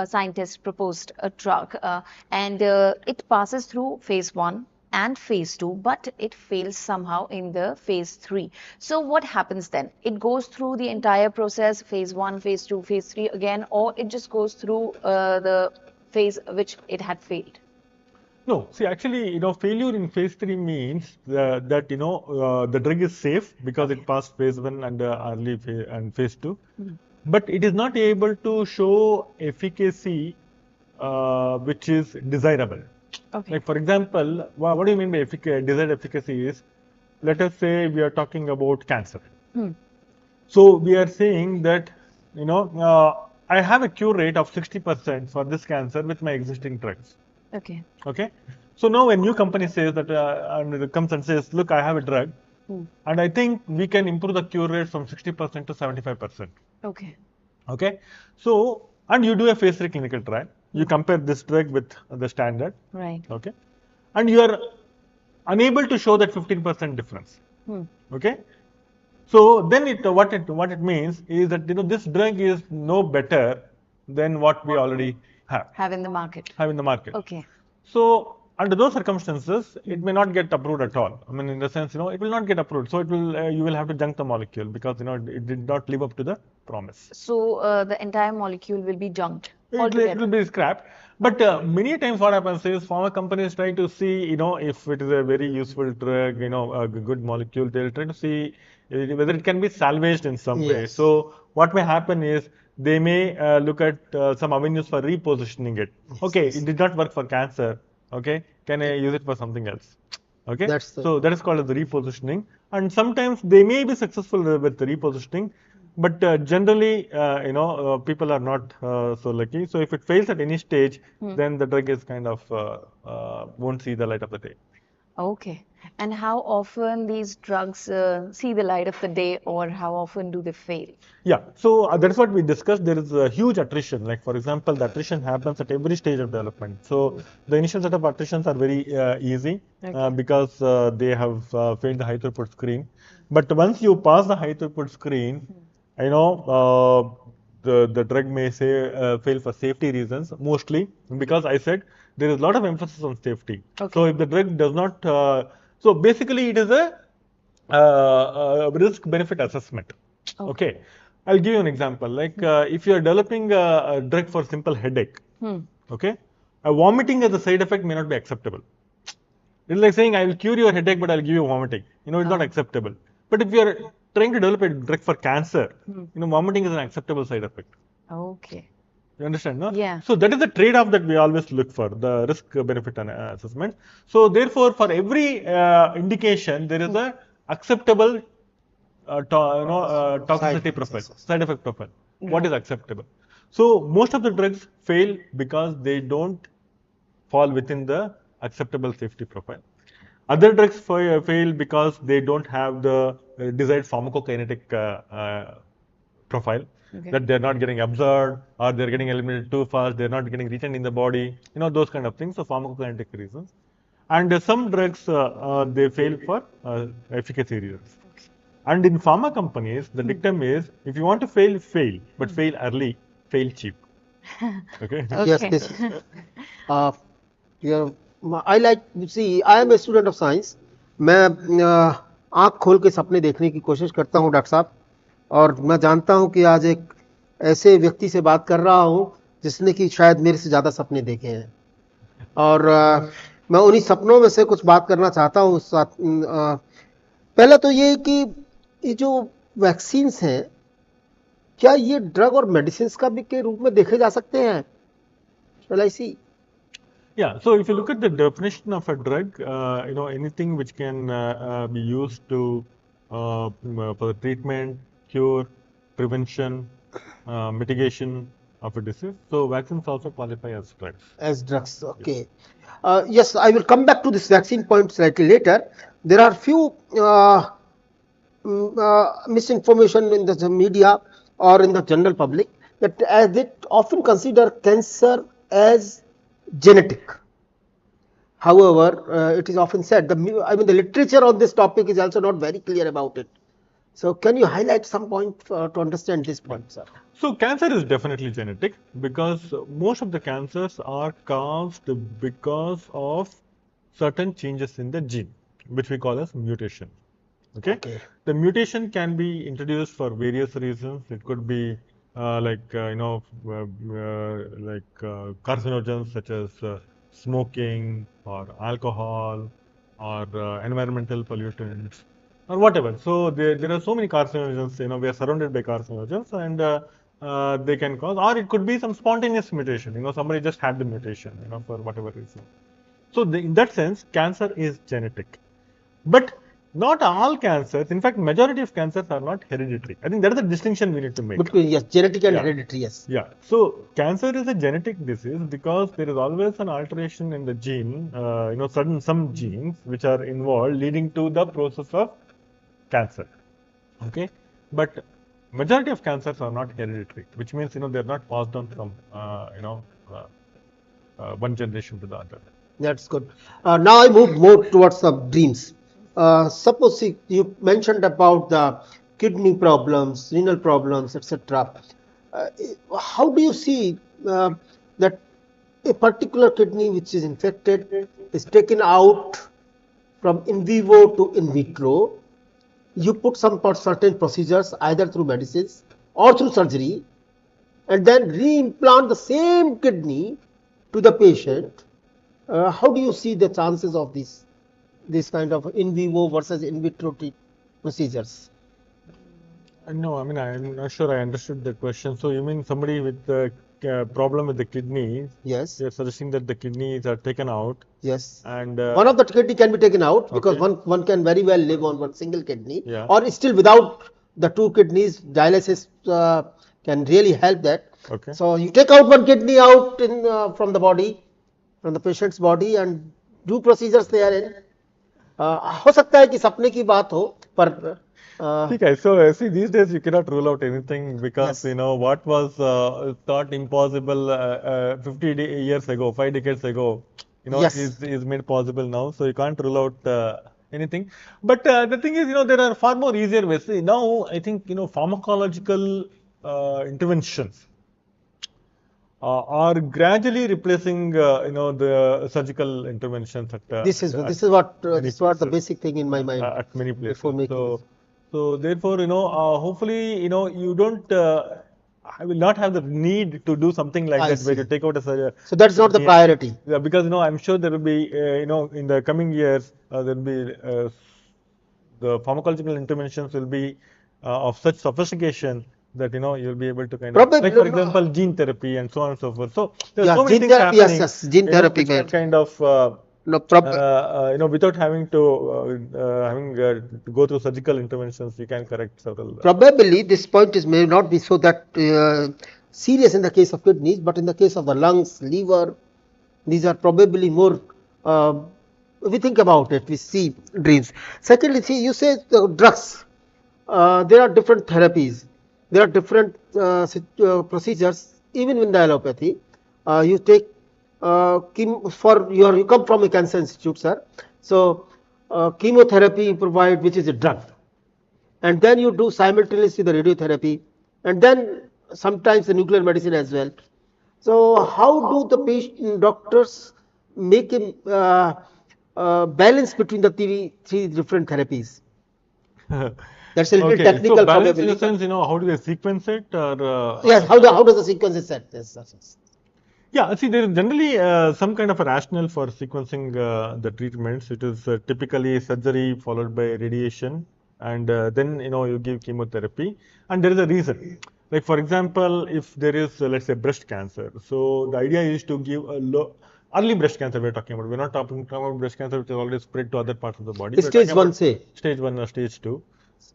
scientist proposed a drug and it passes through phase 1, and phase 2, but it fails somehow in the phase 3. So what happens then? It goes through the entire process, phase 1, phase 2, phase 3 again, or it just goes through the phase which it had failed? No, see, actually, failure in phase 3 means that, the drug is safe because it passed phase 1 and early phase and phase 2, but it is not able to show efficacy which is desirable. Okay. Like, for example, what do you mean by desired efficacy is, let us say we are talking about cancer. So we are saying that, I have a cure rate of 60% for this cancer with my existing drugs. Okay. Okay. So now a new company says that, and it comes and says, look, I have a drug, and I think we can improve the cure rate from 60% to 75%. Okay. Okay. So, and you do a phase 3 clinical trial. You compare this drug with the standard. Right. Okay. And you are unable to show that 15% difference. Okay. So then what it means is that, this drug is no better than what we already Have in the market. Okay. So under those circumstances, it may not get approved at all. I mean, in the sense, it will not get approved. So it will, you will have to junk the molecule because, it did not live up to the promise. So the entire molecule will be junked It altogether. will be scrapped. But many times what happens is pharma companies try to see, if it is a very useful drug, a good molecule, they'll try to see whether it can be salvaged in some way. Yes. So what may happen is they may look at some avenues for repositioning it. Okay, it did not work for cancer. Okay, can I use it for something else? Okay, so that is called as the repositioning. And sometimes they may be successful with the repositioning, but generally, people are not so lucky. So if it fails at any stage, then the drug is kind of won't see the light of the day. Okay. And how often these drugs see the light of the day, or how often do they fail? Yeah, so that's what we discussed. There is a huge attrition. Like, for example, the attrition happens at every stage of development. So the initial set of attritions are very easy because they have failed the high throughput screen. But once you pass the high throughput screen, the drug may say fail for safety reasons, mostly because I said there is a lot of emphasis on safety. Okay. So if the drug does not, so basically it is a risk benefit assessment. Okay. I'll give you an example. Like if you are developing a drug for simple headache, okay, vomiting as a side effect may not be acceptable. It's like saying I will cure your headache, but I'll give you vomiting. It's not acceptable. But if you are trying to develop a drug for cancer, vomiting is an acceptable side effect. Okay. You understand, no? Yeah. So that is the trade-off that we always look for, the risk-benefit assessment. So therefore, for every indication, there is a acceptable toxicity profile, side effect profile. What is acceptable? So most of the drugs fail because they don't fall within the acceptable safety profile. Other drugs fail because they don't have the desired pharmacokinetic profile, that they're not getting absorbed or they're getting eliminated too fast, they're not getting retained in the body, those kind of things, so pharmacokinetic reasons. And some drugs, they fail for efficacy reasons. And in pharma companies, the dictum is, if you want to fail, fail, but fail early, fail cheap. Okay? Yes, this. I like, see, I am a student of science. मैं आँख खोल के सपने देखने की कोशिश करता हूँ डॉक्टर साहब, और मैं जानता हूँ कि आज एक ऐसे व्यक्ति से बात कर रहा हूँ जिसने कि शायद मेरे से ज़्यादा सपने देखे हैं, और मैं उन्हीं सपनों में से कुछ बात करना चाहता हूँ। पहला तो ये कि ये जो वैक्सीन्स हैं, क्या ये ड्रग और मेडिसिन्स का भी के रूप में देखे जा सकते हैं? Shall I see? Yeah, so if you look at the definition of a drug, anything which can be used to for the treatment, cure, prevention, mitigation of a disease. So vaccines also qualify as drugs. As drugs, okay. Yes, I will come back to this vaccine point slightly later. There are few misinformation in the media or in the general public that they often consider cancer as genetic. However, it is often said, the literature on this topic is also not very clear about it. So can you highlight some point to understand this point, sir? So cancer is definitely genetic because most of the cancers are caused because of certain changes in the gene, which we call as mutation. Okay? Okay. The mutation can be introduced for various reasons. It could be carcinogens such as smoking or alcohol or environmental pollutants or whatever. So there are so many carcinogens. We are surrounded by carcinogens, and they can cause, or it could be some spontaneous mutation. Somebody just had the mutation. For whatever reason. So in that sense, cancer is genetic, but not all cancers. In fact, majority of cancers are not hereditary. I think that is the distinction we need to make. Between, yes, genetic and Yeah. hereditary, yes. Yeah. So cancer is a genetic disease because there is always an alteration in the gene. Some genes which are involved, leading to the process of cancer. Okay, but majority of cancers are not hereditary, which means they are not passed on from one generation to the other. That's good. Now I move more towards the dreams. Suppose you mentioned about the kidney problems, renal problems, etc. How do you see that a particular kidney which is infected is taken out from in vivo to in vitro? You put some certain procedures either through medicines or through surgery, and then reimplant the same kidney to the patient. How do you see the chances of this kind of in vivo versus in vitro procedures? No, I mean, I'm not sure I understood the question. So you mean somebody with the problem with the kidneys? Yes. You're suggesting that the kidneys are taken out. Yes. And one of the kidney can be taken out because okay. one can very well live on one single kidney. Yeah. Or still without the two kidneys, dialysis can really help that. Okay. So you take out one kidney out from the body, from the patient's body, and do procedures therein. हो सकता है कि सपने की बात हो पर Okay, so see, these days you cannot rule out anything because Yes. what was thought impossible 50 years ago, 5 decades ago, Yes. is made possible now. So you can't rule out anything. But the thing is, there are far more easier ways. See, now I think pharmacological interventions are gradually replacing the surgical interventions at this is what the basic thing in my mind at many places. before making this. So therefore, hopefully, you don't. I will not have the need to do something like I that see. where you take out a. So that's not the priority. Yeah, because I'm sure there will be in the coming years there will be the pharmacological interventions will be of such sophistication that you'll be able to kind of, like for example, gene therapy and so on and so forth. So there are so many gene things therapy, happening. yes, gene therapy, which can kind of without having to go through surgical interventions, you can correct several. Probably this point may not be so that serious in the case of kidneys, but in the case of the lungs, liver, these are probably more. We think about it, we see dreams. Secondly, see, you say drugs. There are different therapies. There are different procedures, even in the allopathy. You take you come from a cancer institute, sir. So chemotherapy you provide, which is a drug, and then you do simultaneously the radiotherapy, and then sometimes the nuclear medicine as well. So how do the doctors make a balance between the three different therapies? That's a little technical. So balance in the sense, how do they sequence it, or yes, how does the sequence is set? Yes. Yeah, see, there is generally some kind of a rationale for sequencing the treatments. It is typically surgery followed by radiation, and then you give chemotherapy, and there is a reason. Like for example, if there is let's say breast cancer, so the idea is to give a early breast cancer we're talking about. We're not talking about breast cancer which is already spread to other parts of the body. Stage 1, say. Stage 1 or stage 2.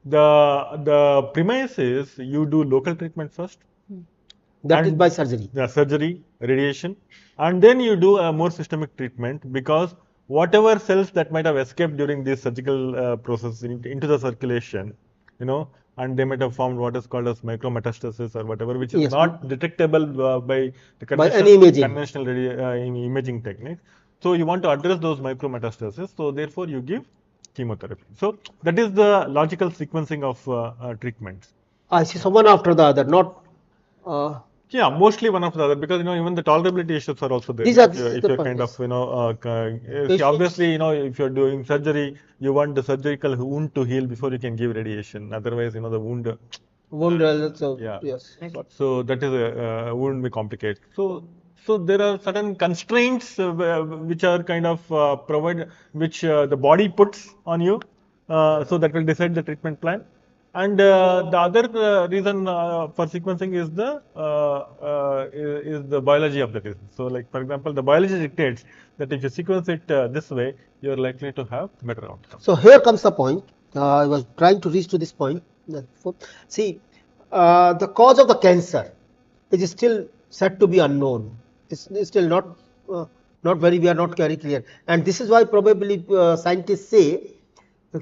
The premise is you do local treatment first. That is by surgery. Yeah, surgery, radiation, and then you do a more systemic treatment because whatever cells that might have escaped during this surgical process into the circulation, and they might have formed what is called as micrometastasis or whatever, which is not detectable by the conventional imaging techniques. So you want to address those micrometastasis. So therefore you give chemotherapy. So that is the logical sequencing of treatments. I see. So one after the other, not. Yeah, mostly one after the other, because even the tolerability issues are also there. These are If the you're point, kind yes. of see, Patients. obviously if you're doing surgery, you want the surgical wound to heal before you can give radiation. Otherwise, the wound. Wound also, Yeah. yes. Okay. So that is wouldn't be complicated. So there are certain constraints which are kind of which the body puts on you, so that will decide the treatment plan. And the other reason for sequencing is the biology of the disease. So, like for example, the biology dictates that if you sequence it this way, you are likely to have better outcomes. So here comes the point. I was trying to reach to this point. See, the cause of the cancer is still said to be unknown. It's still not very. We are not very clear, and this is why probably scientists say,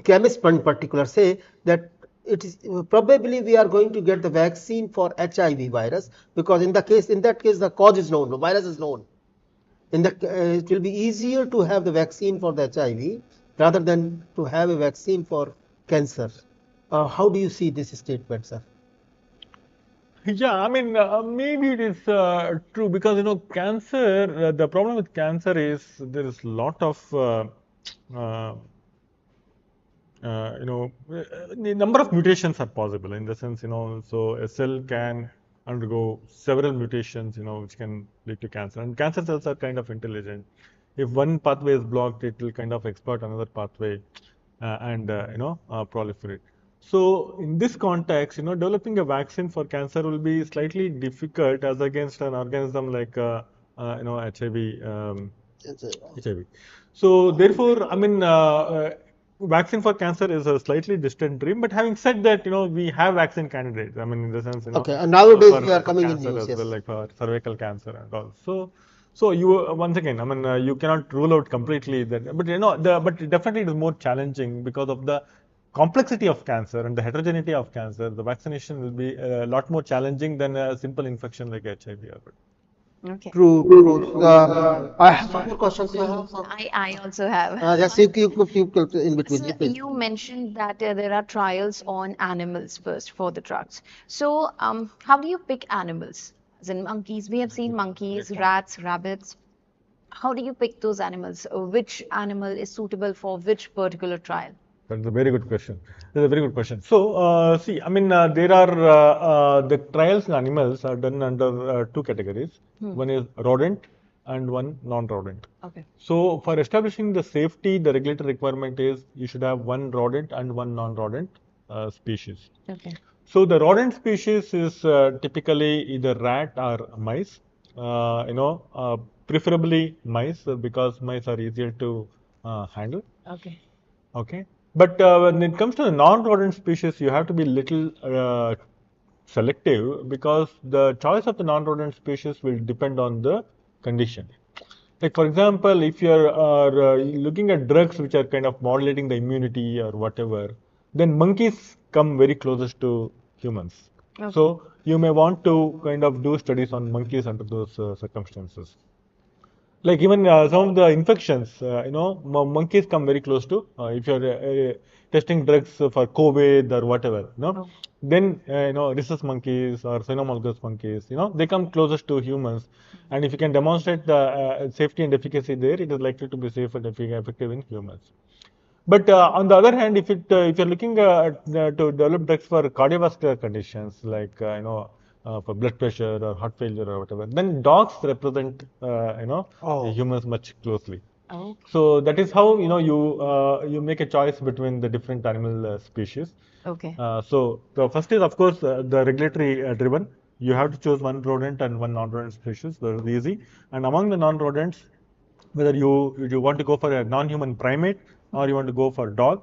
chemists in particular say that it is probably we are going to get the vaccine for HIV virus, because in that case the cause is known, the virus is known. It will be easier to have the vaccine for the HIV rather than to have a vaccine for cancer. How do you see this statement, sir? Yeah, I mean, maybe it is true, because cancer. The problem with cancer is there is a lot of uh, the number of mutations are possible, in the sense, so a cell can undergo several mutations, which can lead to cancer. And cancer cells are kind of intelligent. If one pathway is blocked, it will kind of exploit another pathway and proliferate. So in this context, developing a vaccine for cancer will be slightly difficult as against an organism like HIV. HIV. So therefore, I mean, vaccine for cancer is a slightly distant dream. But having said that, we have vaccine candidates. I mean, in the sense, Okay, and nowadays for, they are for coming in cancer news, as yes. well, like for cervical cancer and all. So you once again, I mean, you cannot rule out completely that, but but definitely it is more challenging because of the complexity of cancer and the heterogeneity of cancer. The vaccination will be a lot more challenging than a simple infection like HIV. Okay. True, true. I have some more questions. You have some? I also have. Yes, you in between. So You please. you mentioned that there are trials on animals first for the drugs. So how do you pick animals? As in monkeys, we have seen monkeys, rats, rabbits. How do you pick those animals? Which animal is suitable for which particular trial? That's a very good question. That's a very good question. So, see, I mean, there are the trials in animals are done under two categories. One is rodent and one non-rodent. Okay. So, for establishing the safety, the regulatory requirement is you should have one rodent and one non-rodent species. Okay. So, the rodent species is typically either rat or mice. Preferably mice, because mice are easier to handle. Okay. Okay. But when it comes to the non-rodent species, you have to be little selective, because the choice of the non-rodent species will depend on the condition. Like for example, if you are looking at drugs which are kind of modulating the immunity or whatever, then monkeys come very closest to humans. Okay. So you may want to kind of do studies on monkeys under those circumstances. Like even some of the infections, monkeys come very close to. If you're testing drugs for COVID or whatever, Oh. then rhesus monkeys or cynomolgus monkeys, they come closest to humans. And if you can demonstrate the safety and efficacy there, it is likely to be safe and effective in humans. But on the other hand, if you're looking to develop drugs for cardiovascular conditions, like for blood pressure or heart failure or whatever, then dogs represent humans much closely. Oh. So that is how you make a choice between the different animal species. Okay. So the first is of course the regulatory driven. You have to choose one rodent and one non-rodent species. That is easy. And among the non-rodents, whether you want to go for a non-human primate or you want to go for dog,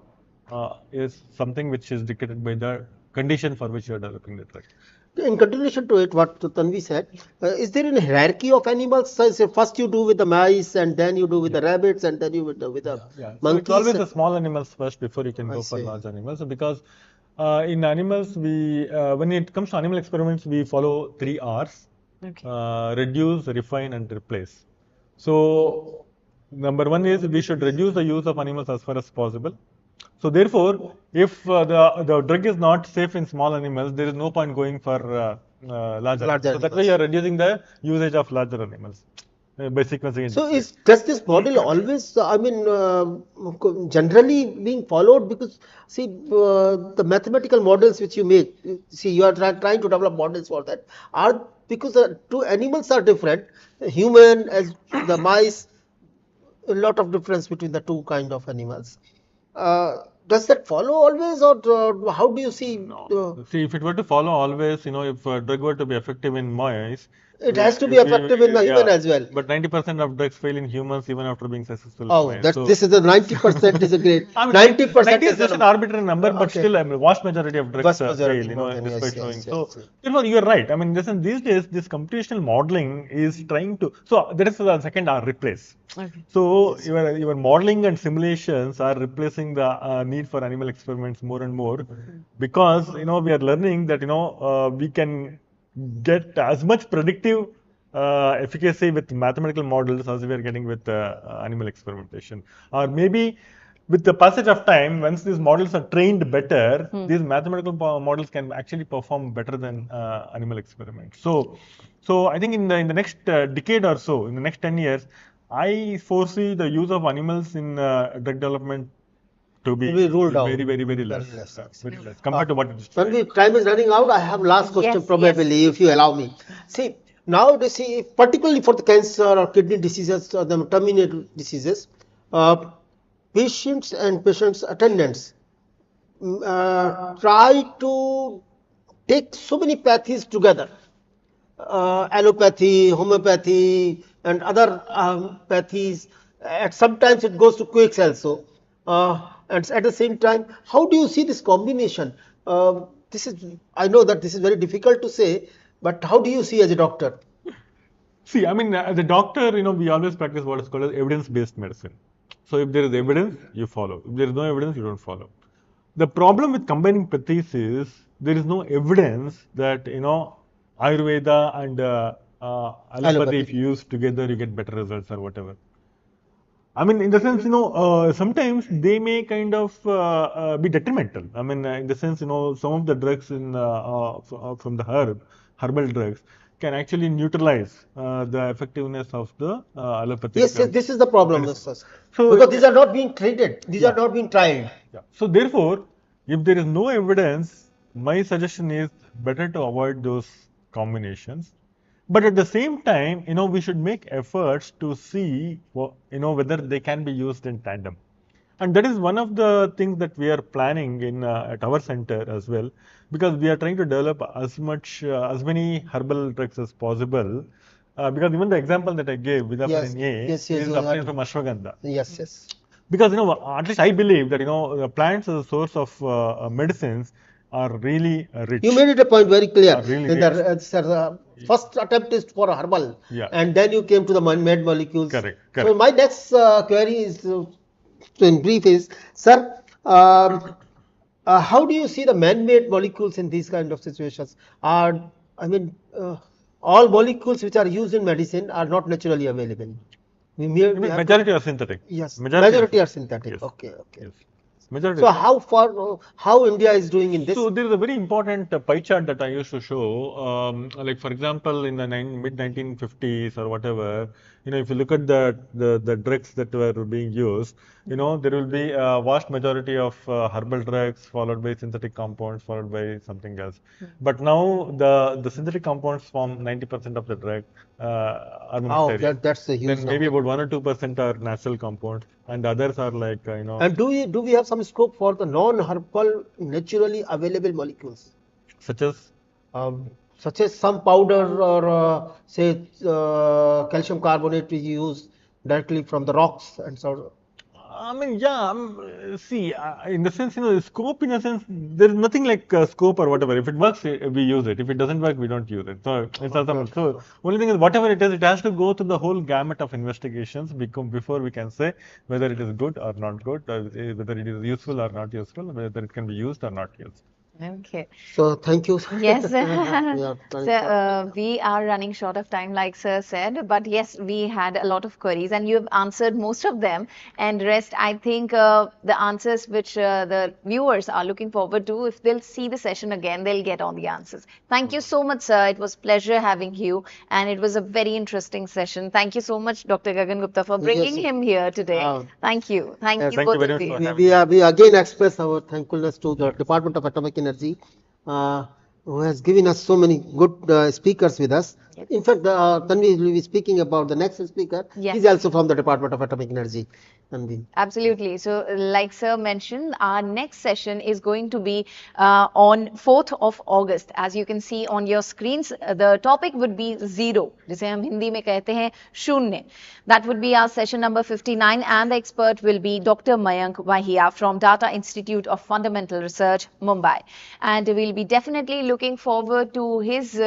is something which is dictated by the condition for which you are developing the drug. In continuation to it, what Tanvi said, is there a hierarchy of animals? So first you do with the mice, and then you do with the rabbits, and then you with the So monkeys. it's always the small animals first before you can I go for see. large animals, because in animals when it comes to animal experiments, we follow 3 R's: Okay. reduce, refine, and replace. So number one is we should reduce the use of animals as far as possible. So therefore, if the drug is not safe in small animals, there is no point going for larger. Larger So that way animals. you are reducing the usage of larger animals by sequencing. So does this model always, generally being followed? Because see, the mathematical models which you make, see, you are trying to develop models for that, are because the two animals are different, human as the mice, a lot of difference between the two kind of animals. Does that follow always, or how do you see? See, if it were to follow always, if a drug were to be effective in mice, It has to be effective in the human as well. but 90% of drugs fail in humans even after being successful in Oh, mice. that So, this is the 90% is a great. I mean, 90% 90 is is just an arbitrary number, but okay. still, I mean, vast majority of drugs Vast fail, majority, more in than despite yes, showing. yes, So, yes. therefore, you're right. I mean, listen, these days, this computational modeling is trying to. So, there is the second R, replace. So, Yes. your modeling and simulations are replacing the need for animal experiments more and more, because we are learning that we can get as much predictive efficacy with mathematical models as we are getting with animal experimentation. Or maybe with the passage of time, once these models are trained better, these mathematical models can actually perform better than animal experiments. So I think in the next decade or so, in the next 10 years, I foresee the use of animals in drug development to be Will be ruled out. very less, very less compared to what it is today. Time is running out. I have last question Yes, probably, if you allow me. See, now they see, particularly for the cancer or kidney diseases or the terminal diseases, uh, patients and patients attendants try to take so many pathies together, allopathy, homeopathy, and other pathies. At sometimes it goes to quakes also. And at the same time, how do you see this combination? This is, I know that this is very difficult to say, but how do you see as a doctor? See, I mean, as a doctor, we always practice what is called as evidence-based medicine. So if there is evidence, you follow. If there is no evidence, you don't follow. The problem with combining pathies is there is no evidence that Ayurveda and allopathy, if you use together, you get better results or whatever. I mean, in the sense, sometimes they may kind of be detrimental. I mean, in the sense, some of the drugs from the herbal drugs, can actually neutralize the effectiveness of the allopathic. Yes, this is the problem, medicine. sir. So, Because these are not being treated, these Yeah. are not being tried. Yeah. So therefore, if there is no evidence, my suggestion is better to avoid those combinations. But at the same time, we should make efforts to see, whether they can be used in tandem. And that is one of the things that we are planning in at our center as well, because we are trying to develop as many herbal drugs as possible. Because even the example that I gave, Yes, Vidaparin A, yes, is you obtained are- from ashwagandha. yes, yes. Because at least I believe that the plants as a source of medicines are really rich. You made it a point very clear. Really That rich. the first attempt is for a herbal, Yeah. and then you came to the made molecules. Correct, So correct. my next query is, in brief, is, sir, how do you see the man-made molecules in these kind of situations? I mean, all molecules which are used in medicine are not naturally available. We I mean, have to- majority are synthetic. yes, Majority majority are synthetic. Yes. Okay, okay. Yes. Majority. So how far, how India is doing in this? So there is a very important pie chart that I used to show. Like for example, in the mid 1950s or whatever, if you look at the drugs that were being used, there will be a vast majority of herbal drugs followed by synthetic compounds followed by something else. But now the synthetic compounds form 90% of the drug armamentarium. That's a huge Then maybe number. about 1 or 2% are natural compounds, and the others are like And do we have some scope for the non-herbal, naturally available molecules, such as. such as some powder or say calcium carbonate we use directly from the rocks and so. I mean, yeah. See, in the sense, scope. In a sense, there is nothing like scope or whatever. If it works, we use it. If it doesn't work, we don't use it. So it's also so. Only thing is, whatever it is, it has to go through the whole gamut of investigations before we can say whether it is good or not good, or whether it is useful or not useful, whether it can be used or not used. Okay. So thank you. Yes, We are running so short of time now. we are running short of time, like Sir said, but yes, we had a lot of queries and you have answered most of them. And rest, I think the answers which the viewers are looking forward to, if they'll see the session again, they'll get all the answers. Thank you so much, sir. It was pleasure having you, and it was a very interesting session. Thank you so much, Dr. Gagan Gupta, for Yes. bringing him here today. Uh, Thank you. Thank Yes, you, thank you both very of much for you. having me. we again express our thankfulness to the Department of Atomic Energy, uh, who has given us so many good speakers with us. Yes. In fact, Tanvi will be speaking about the next speaker. Yes. He's also from the Department of Atomic Energy. Tanvi. Absolutely. So, like Sir mentioned, our next session is going to be on 4th of August. As you can see on your screens, the topic would be zero, जिसे हम हिंदी में कहते हैं शून्य. That would be our session number 59, and the expert will be Dr. Mayank Wahiya from Data Institute of Fundamental Research, Mumbai. And we'll be definitely looking forward to his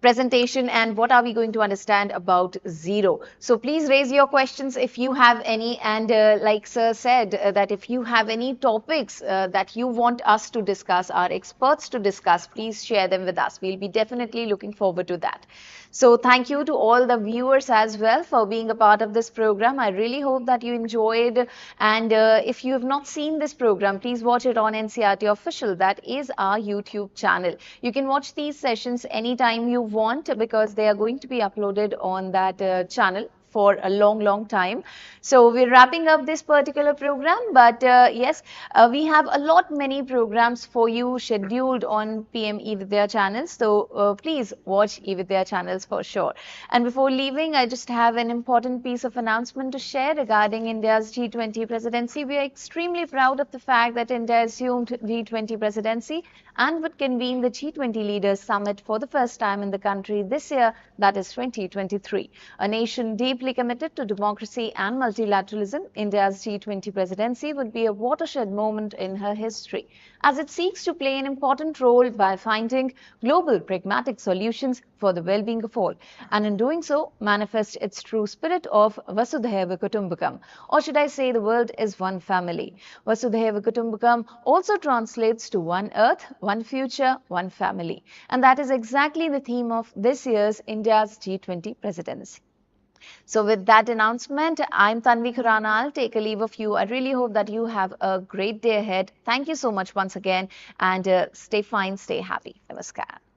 presentation and what are we going to understand about zero. So please raise your questions if you have any, and like Sir said, that if you have any topics that you want us to discuss, our experts to discuss, please share them with us. We'll be definitely looking forward to that. So thank you to all the viewers as well for being a part of this program. I really hope that you enjoyed, and if you have not seen this program, please watch it on NCRT Official. That is our YouTube channel. You can watch these sessions anytime you want because they are going to be uploaded on that channel for a long time. So we're wrapping up this particular program, but yes, we have a lot many programs for you scheduled on PM eVidya channels. So please watch eVidya channels for sure. And before leaving, I just have an important piece of announcement to share regarding India's G20 presidency. We are extremely proud of the fact that India assumed G20 presidency and would convene the G20 Leaders Summit for the first time in the country this year, that is 2023. A nation deeply committed to democracy and multilateralism, India's G20 presidency would be a watershed moment in her history, as it seeks to play an important role by finding global pragmatic solutions for the well-being of all, and in doing so, manifest its true spirit of Vasudhaiva Kutumbakam, or should I say the world is one family. Vasudhaiva Kutumbakam also translates to one earth, one future, one family. And that is exactly the theme of this year's India's G20 presidency. So with that announcement, I'm Tanvi Khurana. I'll take a leave of you. I really hope that you have a great day ahead. Thank you so much once again, and stay fine, stay happy. Namaskar.